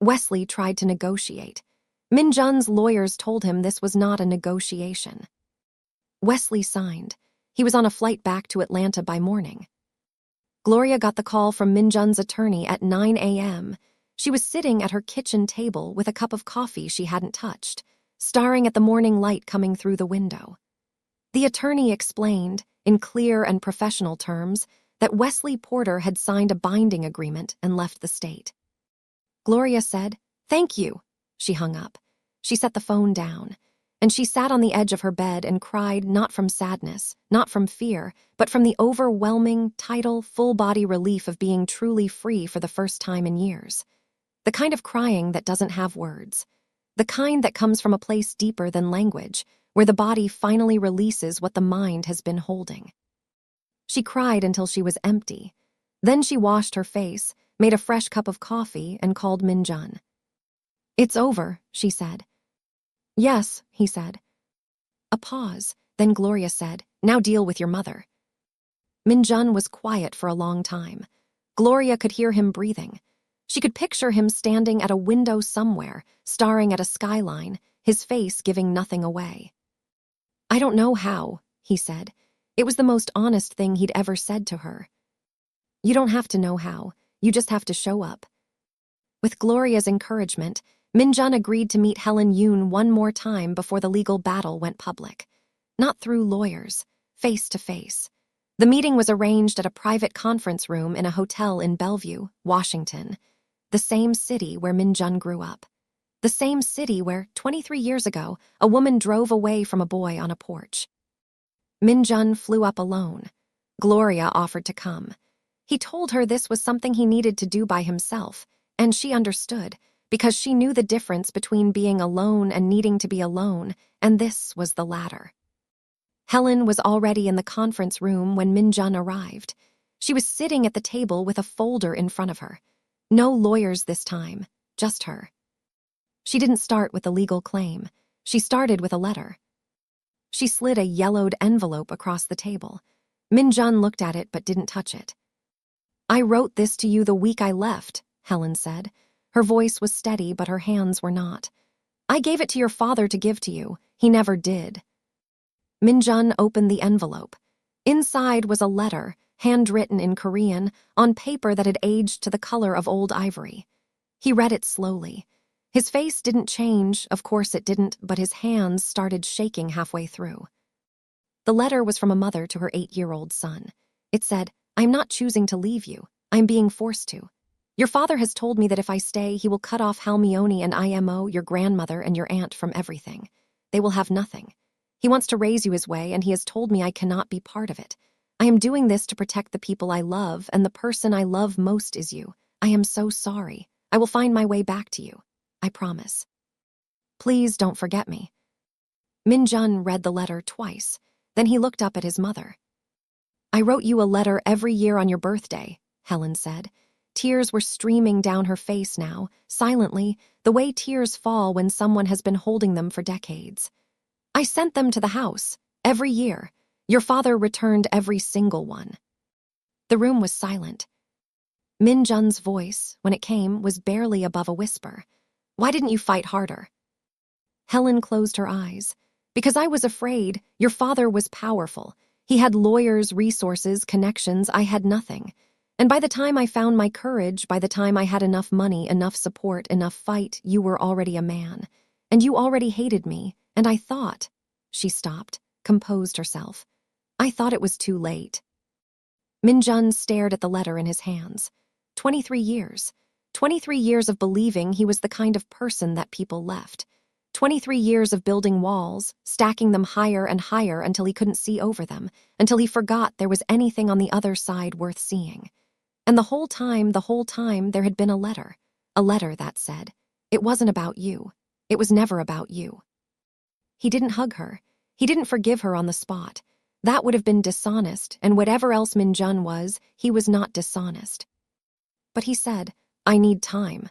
Wesley tried to negotiate. Min Jun's lawyers told him this was not a negotiation. Wesley signed. He was on a flight back to Atlanta by morning. Gloria got the call from Min Jun's attorney at 9 a.m. She was sitting at her kitchen table with a cup of coffee she hadn't touched, staring at the morning light coming through the window. The attorney explained, in clear and professional terms, that Wesley Porter had signed a binding agreement and left the state. Gloria said, "Thank you." She hung up. She set the phone down, and she sat on the edge of her bed and cried not from sadness, not from fear, but from the overwhelming, tidal, full-body relief of being truly free for the first time in years. The kind of crying that doesn't have words. The kind that comes from a place deeper than language, where the body finally releases what the mind has been holding. She cried until she was empty. Then she washed her face, made a fresh cup of coffee, and called Min Jun. "It's over," she said. "Yes," he said. A pause, then Gloria said, "Now deal with your mother." Min Jun was quiet for a long time. Gloria could hear him breathing. She could picture him standing at a window somewhere, staring at a skyline, his face giving nothing away. "I don't know how," he said. It was the most honest thing he'd ever said to her. "You don't have to know how. You just have to show up." With Gloria's encouragement, Min Jun agreed to meet Helen Yoon one more time before the legal battle went public. Not through lawyers, face to face. The meeting was arranged at a private conference room in a hotel in Bellevue, Washington, the same city where Min Jun grew up. The same city where, 23 years ago, a woman drove away from a boy on a porch. Min Jun flew up alone. Gloria offered to come. He told her this was something he needed to do by himself, and she understood, because she knew the difference between being alone and needing to be alone, and this was the latter. Helen was already in the conference room when Min Jun arrived. She was sitting at the table with a folder in front of her. No lawyers this time, just her. She didn't start with a legal claim. She started with a letter. She slid a yellowed envelope across the table. Min Jun looked at it but didn't touch it. "I wrote this to you the week I left," Helen said. Her voice was steady, but her hands were not. "I gave it to your father to give to you. He never did." Min Jun opened the envelope. Inside was a letter, handwritten in Korean, on paper that had aged to the color of old ivory. He read it slowly. His face didn't change, of course it didn't, but his hands started shaking halfway through. The letter was from a mother to her 8-year-old son. It said, "I am not choosing to leave you. I am being forced to. Your father has told me that if I stay, he will cut off Halmione and IMO, your grandmother and your aunt, from everything. They will have nothing. He wants to raise you his way, and he has told me I cannot be part of it. I am doing this to protect the people I love, and the person I love most is you. I am so sorry. I will find my way back to you. I promise. Please don't forget me." Min Jun read the letter twice. Then he looked up at his mother. "I wrote you a letter every year on your birthday," Helen said. Tears were streaming down her face now, silently, the way tears fall when someone has been holding them for decades. "I sent them to the house, every year. Your father returned every single one." The room was silent. Min Jun's voice, when it came, was barely above a whisper. "Why didn't you fight harder?" Helen closed her eyes. "Because I was afraid. Your father was powerful. He had lawyers, resources, connections. I had nothing. And by the time I found my courage, by the time I had enough money, enough support, enough fight, you were already a man. And you already hated me. And I thought—" She stopped, composed herself. "I thought it was too late." Min Jun stared at the letter in his hands. 23 years. 23 years of believing he was the kind of person that people left. 23 years of building walls, stacking them higher and higher until he couldn't see over them, until he forgot there was anything on the other side worth seeing. And the whole time, there had been a letter that said, "It wasn't about you. It was never about you." He didn't hug her. He didn't forgive her on the spot. That would have been dishonest, and whatever else Min Jun was, he was not dishonest. But he said, "I need time."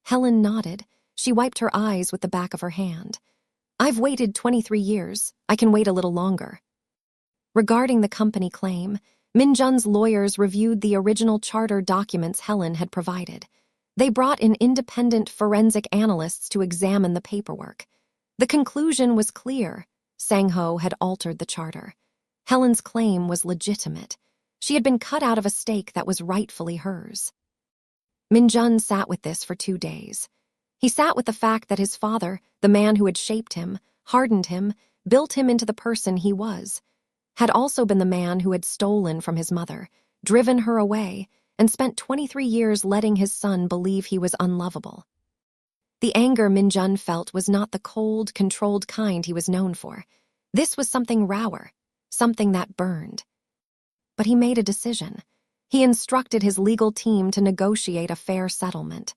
Helen nodded. She wiped her eyes with the back of her hand. "I've waited 23 years. I can wait a little longer." Regarding the company claim, Minjun's lawyers reviewed the original charter documents Helen had provided. They brought in independent forensic analysts to examine the paperwork. The conclusion was clear. Sang-ho had altered the charter. Helen's claim was legitimate. She had been cut out of a stake that was rightfully hers. Minjun sat with this for 2 days. He sat with the fact that his father, the man who had shaped him, hardened him, built him into the person he was, had also been the man who had stolen from his mother, driven her away, and spent 23 years letting his son believe he was unlovable. The anger Minjun felt was not the cold, controlled kind he was known for. This was something rawer, something that burned. But he made a decision. He instructed his legal team to negotiate a fair settlement.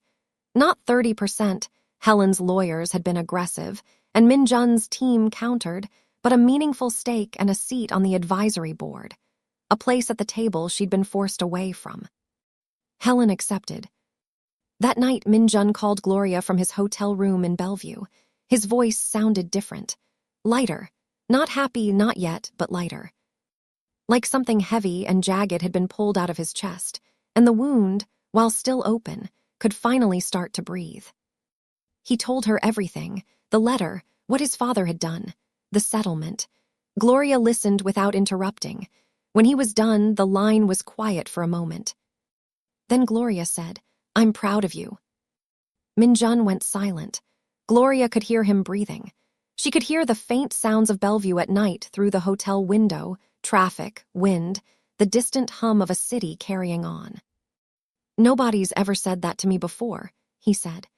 Not 30%, Helen's lawyers had been aggressive, and Minjun's team countered, but a meaningful stake and a seat on the advisory board, a place at the table she'd been forced away from. Helen accepted. That night, Minjun called Gloria from his hotel room in Bellevue. His voice sounded different. Lighter. Not happy, not yet, but lighter. Like something heavy and jagged had been pulled out of his chest, and the wound, while still open, could finally start to breathe. He told her everything, the letter, what his father had done, the settlement. Gloria listened without interrupting. When he was done, the line was quiet for a moment. Then Gloria said, "I'm proud of you." Minjun went silent. Gloria could hear him breathing. She could hear the faint sounds of Bellevue at night through the hotel window, traffic, wind, the distant hum of a city carrying on. "Nobody's ever said that to me before," he said.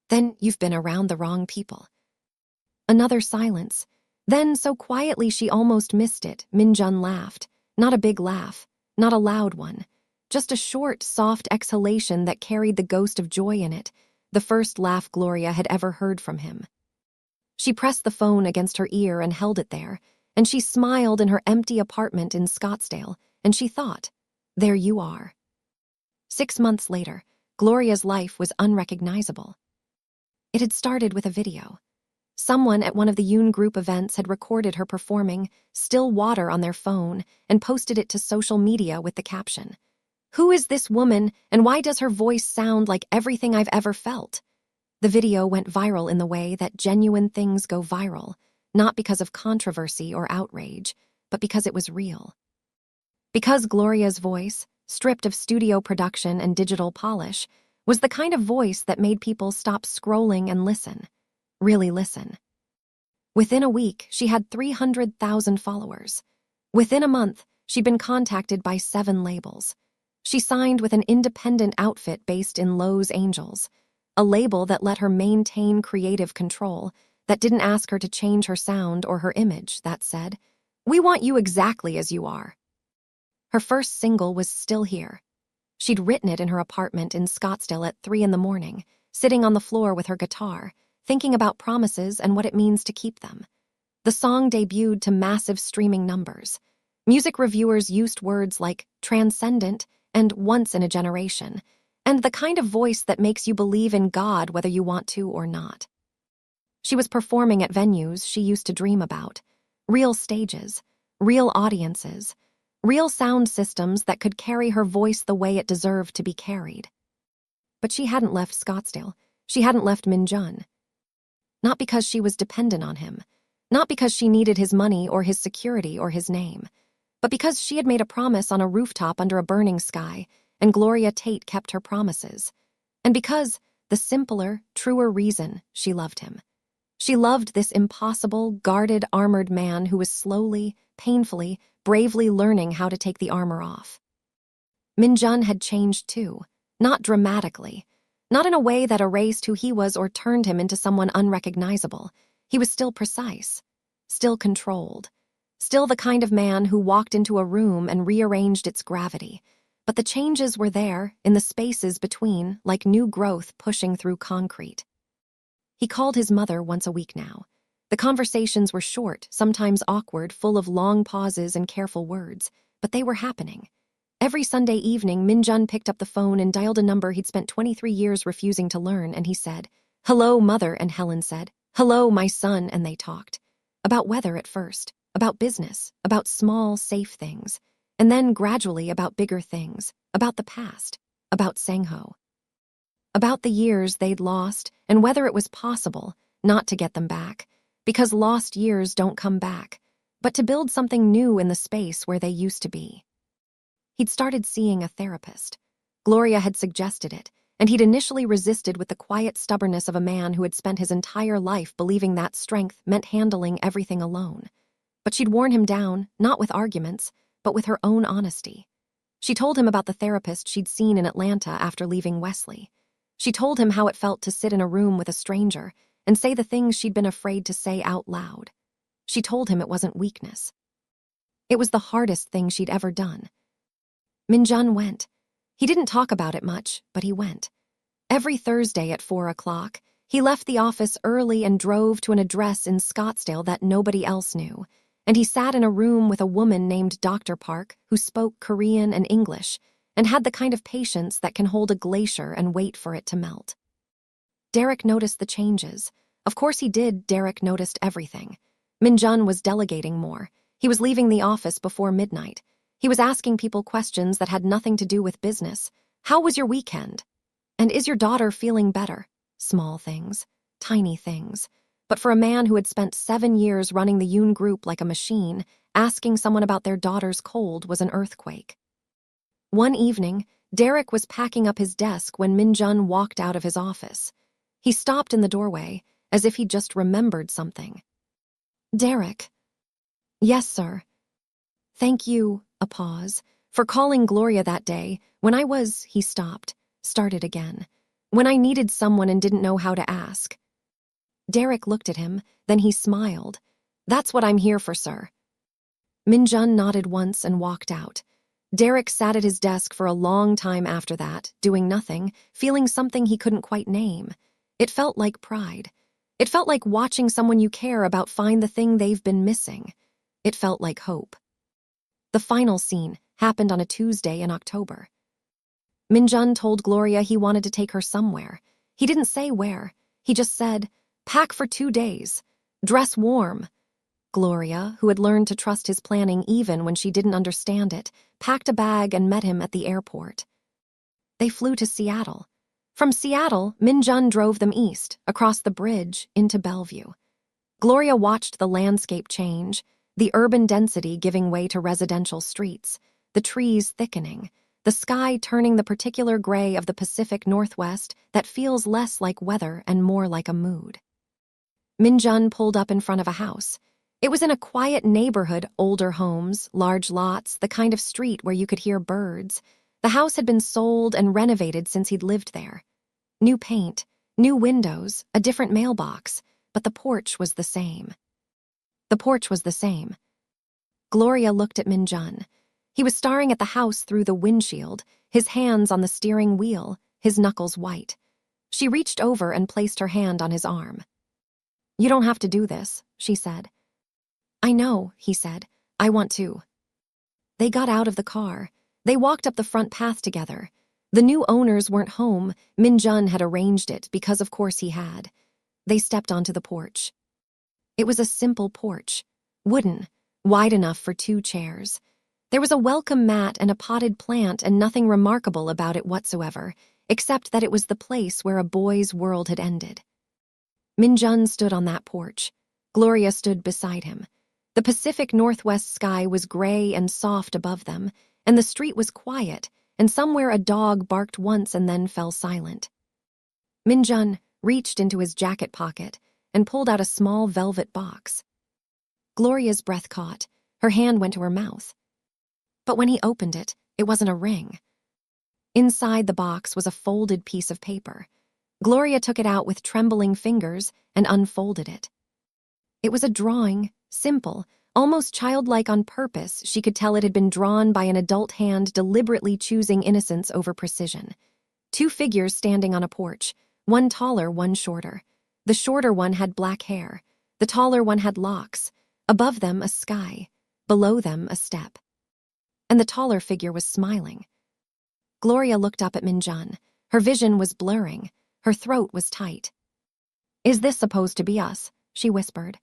"Then you've been around the wrong people." Another silence. Then, so quietly she almost missed it, Minjun laughed. Not a big laugh, not a loud one. Just a short, soft exhalation that carried the ghost of joy in it, the first laugh Gloria had ever heard from him. She pressed the phone against her ear and held it there, and she smiled in her empty apartment in Scottsdale, and she thought, "There you are." 6 months later, Gloria's life was unrecognizable. It had started with a video. Someone at one of the Yoon Group events had recorded her performing Still Water on their phone and posted it to social media with the caption, "Who is this woman, and why does her voice sound like everything I've ever felt?" The video went viral in the way that genuine things go viral, not because of controversy or outrage, but because it was real. Because Gloria's voice, stripped of studio production and digital polish, was the kind of voice that made people stop scrolling and listen. Really listen. Within a week, she had 300,000 followers. Within a month, she'd been contacted by 7 labels. She signed with an independent outfit based in Los Angeles, a label that let her maintain creative control, that didn't ask her to change her sound or her image, that said, "We want you exactly as you are." Her first single was Still Here. She'd written it in her apartment in Scottsdale at 3 a.m, sitting on the floor with her guitar, thinking about promises and what it means to keep them. The song debuted to massive streaming numbers. Music reviewers used words like transcendent and once in a generation, and the kind of voice that makes you believe in God whether you want to or not. She was performing at venues she used to dream about. Real stages, real audiences, real sound systems that could carry her voice the way it deserved to be carried. But she hadn't left Scottsdale. She hadn't left Minjun. Not because she was dependent on him, not because she needed his money or his security or his name, but because she had made a promise on a rooftop under a burning sky, and Gloria Tate kept her promises. And because, the simpler, truer reason, she loved him. She loved this impossible, guarded, armored man who was slowly, painfully, bravely learning how to take the armor off. Minjun had changed too, not dramatically, not in a way that erased who he was or turned him into someone unrecognizable. He was still precise, still controlled, still the kind of man who walked into a room and rearranged its gravity. But the changes were there, in the spaces between, like new growth pushing through concrete. He called his mother once a week now. The conversations were short, sometimes awkward, full of long pauses and careful words, but they were happening. Every Sunday evening, Min-jun picked up the phone and dialed a number he'd spent 23 years refusing to learn, and he said, "Hello, Mother," and Helen said, "Hello, my son," and they talked. About weather at first, about business, about small, safe things, and then gradually about bigger things, about the past, about Sangho. About the years they'd lost and whether it was possible not to get them back, because lost years don't come back, but to build something new in the space where they used to be. He'd started seeing a therapist. Gloria had suggested it, and he'd initially resisted with the quiet stubbornness of a man who had spent his entire life believing that strength meant handling everything alone. But she'd worn him down, not with arguments, but with her own honesty. She told him about the therapist she'd seen in Atlanta after leaving Wesley. She told him how it felt to sit in a room with a stranger and say the things she'd been afraid to say out loud. She told him it wasn't weakness. It was the hardest thing she'd ever done. Min-jun went. He didn't talk about it much, but he went. Every Thursday at 4 o'clock, he left the office early and drove to an address in Scottsdale that nobody else knew, and he sat in a room with a woman named Dr. Park who spoke Korean and English and had the kind of patience that can hold a glacier and wait for it to melt. Derek noticed the changes. Of course he did. Derek noticed everything. Min-jun was delegating more. He was leaving the office before midnight. He was asking people questions that had nothing to do with business. How was your weekend? And is your daughter feeling better? Small things, tiny things. But for a man who had spent 7 years running the Yoon Group like a machine, asking someone about their daughter's cold was an earthquake. One evening, Derek was packing up his desk when Min-jun walked out of his office. He stopped in the doorway, as if he'd just remembered something. "Derek." "Yes, sir." "Thank you," a pause, "for calling Gloria that day, when I was," he stopped, started again, "when I needed someone and didn't know how to ask." Derek looked at him, then he smiled. "That's what I'm here for, sir." Min-jun nodded once and walked out. Derek sat at his desk for a long time after that, doing nothing, feeling something he couldn't quite name. It felt like pride. It felt like watching someone you care about find the thing they've been missing. It felt like hope. The final scene happened on a Tuesday in October. Min-jun told Gloria he wanted to take her somewhere. He didn't say where. He just said, "Pack for 2 days. Dress warm." Gloria, who had learned to trust his planning even when she didn't understand it, packed a bag and met him at the airport. They flew to Seattle. From Seattle, Min-jun drove them east, across the bridge, into Bellevue. Gloria watched the landscape change, the urban density giving way to residential streets, the trees thickening, the sky turning the particular gray of the Pacific Northwest that feels less like weather and more like a mood. Min-jun pulled up in front of a house. It was in a quiet neighborhood, older homes, large lots, the kind of street where you could hear birds. The house had been sold and renovated since he'd lived there. New paint, new windows, a different mailbox, but the porch was the same. The porch was the same. Gloria looked at Min-jun. He was staring at the house through the windshield, his hands on the steering wheel, his knuckles white. She reached over and placed her hand on his arm. "You don't have to do this," she said. "I know," he said. "I want to." They got out of the car. They walked up the front path together. The new owners weren't home. Min-jun had arranged it because of course he had. They stepped onto the porch. It was a simple porch, wooden, wide enough for 2 chairs. There was a welcome mat and a potted plant and nothing remarkable about it whatsoever, except that it was the place where a boy's world had ended. Min-jun stood on that porch. Gloria stood beside him. The Pacific Northwest sky was gray and soft above them, and the street was quiet, and somewhere a dog barked once and then fell silent. Min-jun reached into his jacket pocket and pulled out a small velvet box. Gloria's breath caught. Her hand went to her mouth. But when he opened it, it wasn't a ring. Inside the box was a folded piece of paper. Gloria took it out with trembling fingers and unfolded it. It was a drawing, simple, almost childlike on purpose. She could tell it had been drawn by an adult hand deliberately choosing innocence over precision. 2 figures standing on a porch, one taller, one shorter. The shorter one had black hair. The taller one had locks. Above them, a sky. Below them, a step. and the taller figure was smiling. Gloria looked up at Minjun. Her vision was blurring. Her throat was tight. "Is this supposed to be us?" she whispered.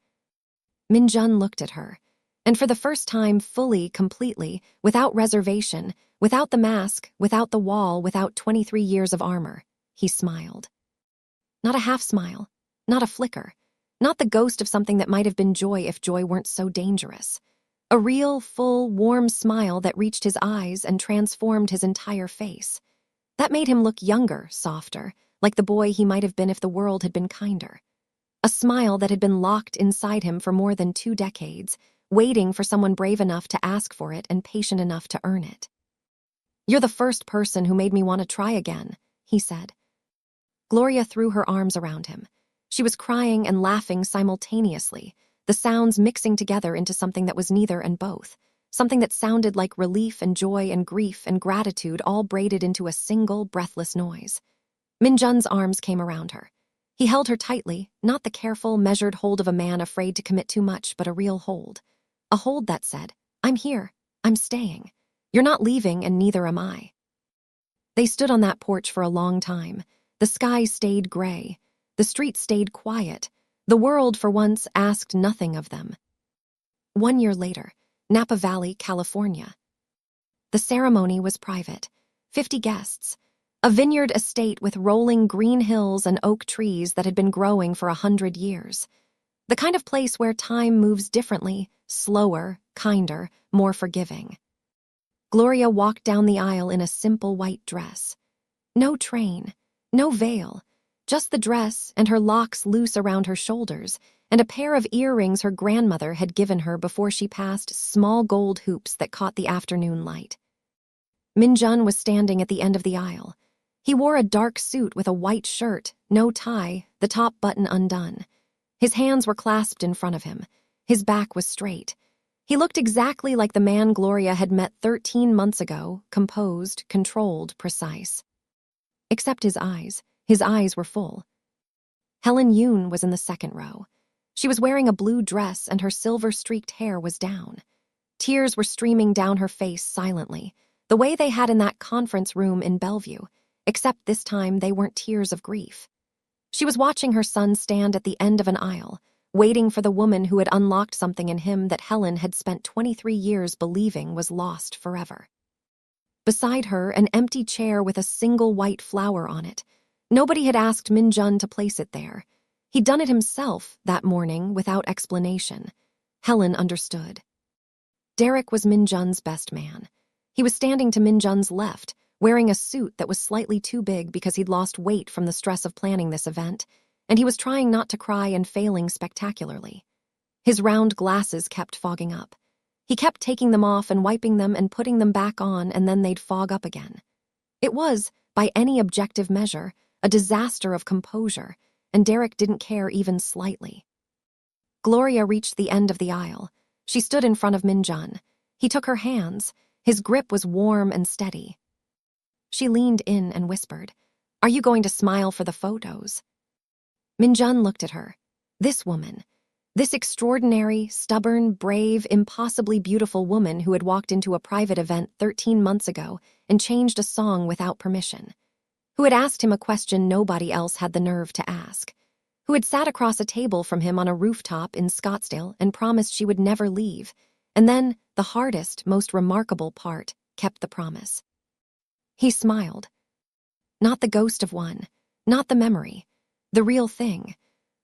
Minjun looked at her, and for the first time fully, completely, without reservation, without the mask, without the wall, without 23 years of armor, he smiled. Not a half smile, not a flicker, not the ghost of something that might have been joy if joy weren't so dangerous. A real, full, warm smile that reached his eyes and transformed his entire face. That made him look younger, softer, like the boy he might have been if the world had been kinder. A smile that had been locked inside him for more than 2 decades, waiting for someone brave enough to ask for it and patient enough to earn it. "You're the first person who made me want to try again," he said. Gloria threw her arms around him. She was crying and laughing simultaneously, the sounds mixing together into something that was neither and both, something that sounded like relief and joy and grief and gratitude all braided into a single, breathless noise. Minjun's arms came around her. He held her tightly, not the careful, measured hold of a man afraid to commit too much, but a real hold. A hold that said, "I'm here, I'm staying. You're not leaving, and neither am I." They stood on that porch for a long time. The sky stayed gray. The street stayed quiet. The world, for once, asked nothing of them. 1 year later, Napa Valley, California. The ceremony was private. 50 guests. A vineyard estate with rolling green hills and oak trees that had been growing for 100 years. The kind of place where time moves differently, slower, kinder, more forgiving. Gloria walked down the aisle in a simple white dress. No train, no veil, just the dress and her locks loose around her shoulders, and a pair of earrings her grandmother had given her before she passed small gold hoops that caught the afternoon light. Minjun was standing at the end of the aisle. He wore a dark suit with a white shirt, no tie, the top button undone. His hands were clasped in front of him. His back was straight. He looked exactly like the man Gloria had met 13 months ago, composed, controlled, precise. Except his eyes. His eyes were full. Helen Yoon was in the second row. She was wearing a blue dress and her silver-streaked hair was down. Tears were streaming down her face silently, the way they had in that conference room in Bellevue, except this time they weren't tears of grief. She was watching her son stand at the end of an aisle, waiting for the woman who had unlocked something in him that Helen had spent 23 years believing was lost forever. Beside her, an empty chair with a single white flower on it. Nobody had asked Minjun to place it there. He'd done it himself that morning without explanation. Helen understood. Derek was Minjun's best man. He was standing to Minjun's left, wearing a suit that was slightly too big because he'd lost weight from the stress of planning this event, and he was trying not to cry and failing spectacularly. His round glasses kept fogging up. He kept taking them off and wiping them and putting them back on, and then they'd fog up again. It was, by any objective measure, a disaster of composure, and Derek didn't care even slightly. Gloria reached the end of the aisle. She stood in front of Minjun. He took her hands. His grip was warm and steady. She leaned in and whispered, "Are you going to smile for the photos?" Minjun looked at her. This woman, this extraordinary, stubborn, brave, impossibly beautiful woman who had walked into a private event 13 months ago and changed a song without permission, who had asked him a question nobody else had the nerve to ask, who had sat across a table from him on a rooftop in Scottsdale and promised she would never leave, and then, the hardest, most remarkable part, kept the promise. He smiled. Not the ghost of one, not the memory, the real thing.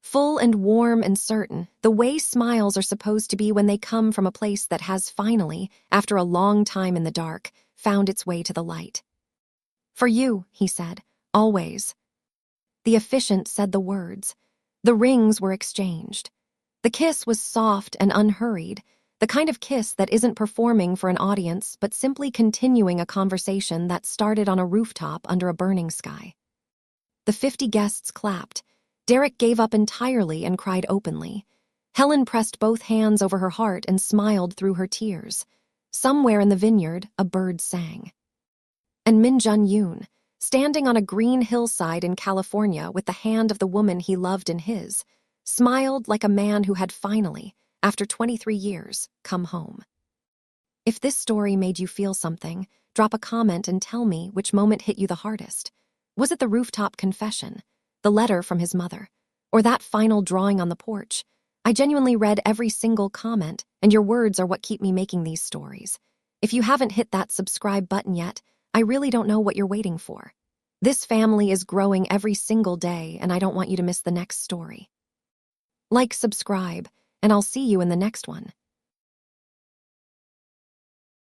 Full and warm and certain, the way smiles are supposed to be when they come from a place that has finally, after a long time in the dark, found its way to the light. "For you," he said, "always." The officiant said the words. The rings were exchanged. The kiss was soft and unhurried, the kind of kiss that isn't performing for an audience but simply continuing a conversation that started on a rooftop under a burning sky. The 50 guests clapped. Derek gave up entirely and cried openly. Helen pressed both hands over her heart and smiled through her tears. Somewhere in the vineyard, a bird sang. And Minjun Yoon, standing on a green hillside in California with the hand of the woman he loved in his, smiled like a man who had finally, after 23 years, come home. If this story made you feel something, drop a comment and tell me which moment hit you the hardest. Was it the rooftop confession, the letter from his mother, or that final drawing on the porch? I genuinely read every single comment, and your words are what keep me making these stories. If you haven't hit that subscribe button yet, I really don't know what you're waiting for. This family is growing every single day, and I don't want you to miss the next story. Like, subscribe, and I'll see you in the next one.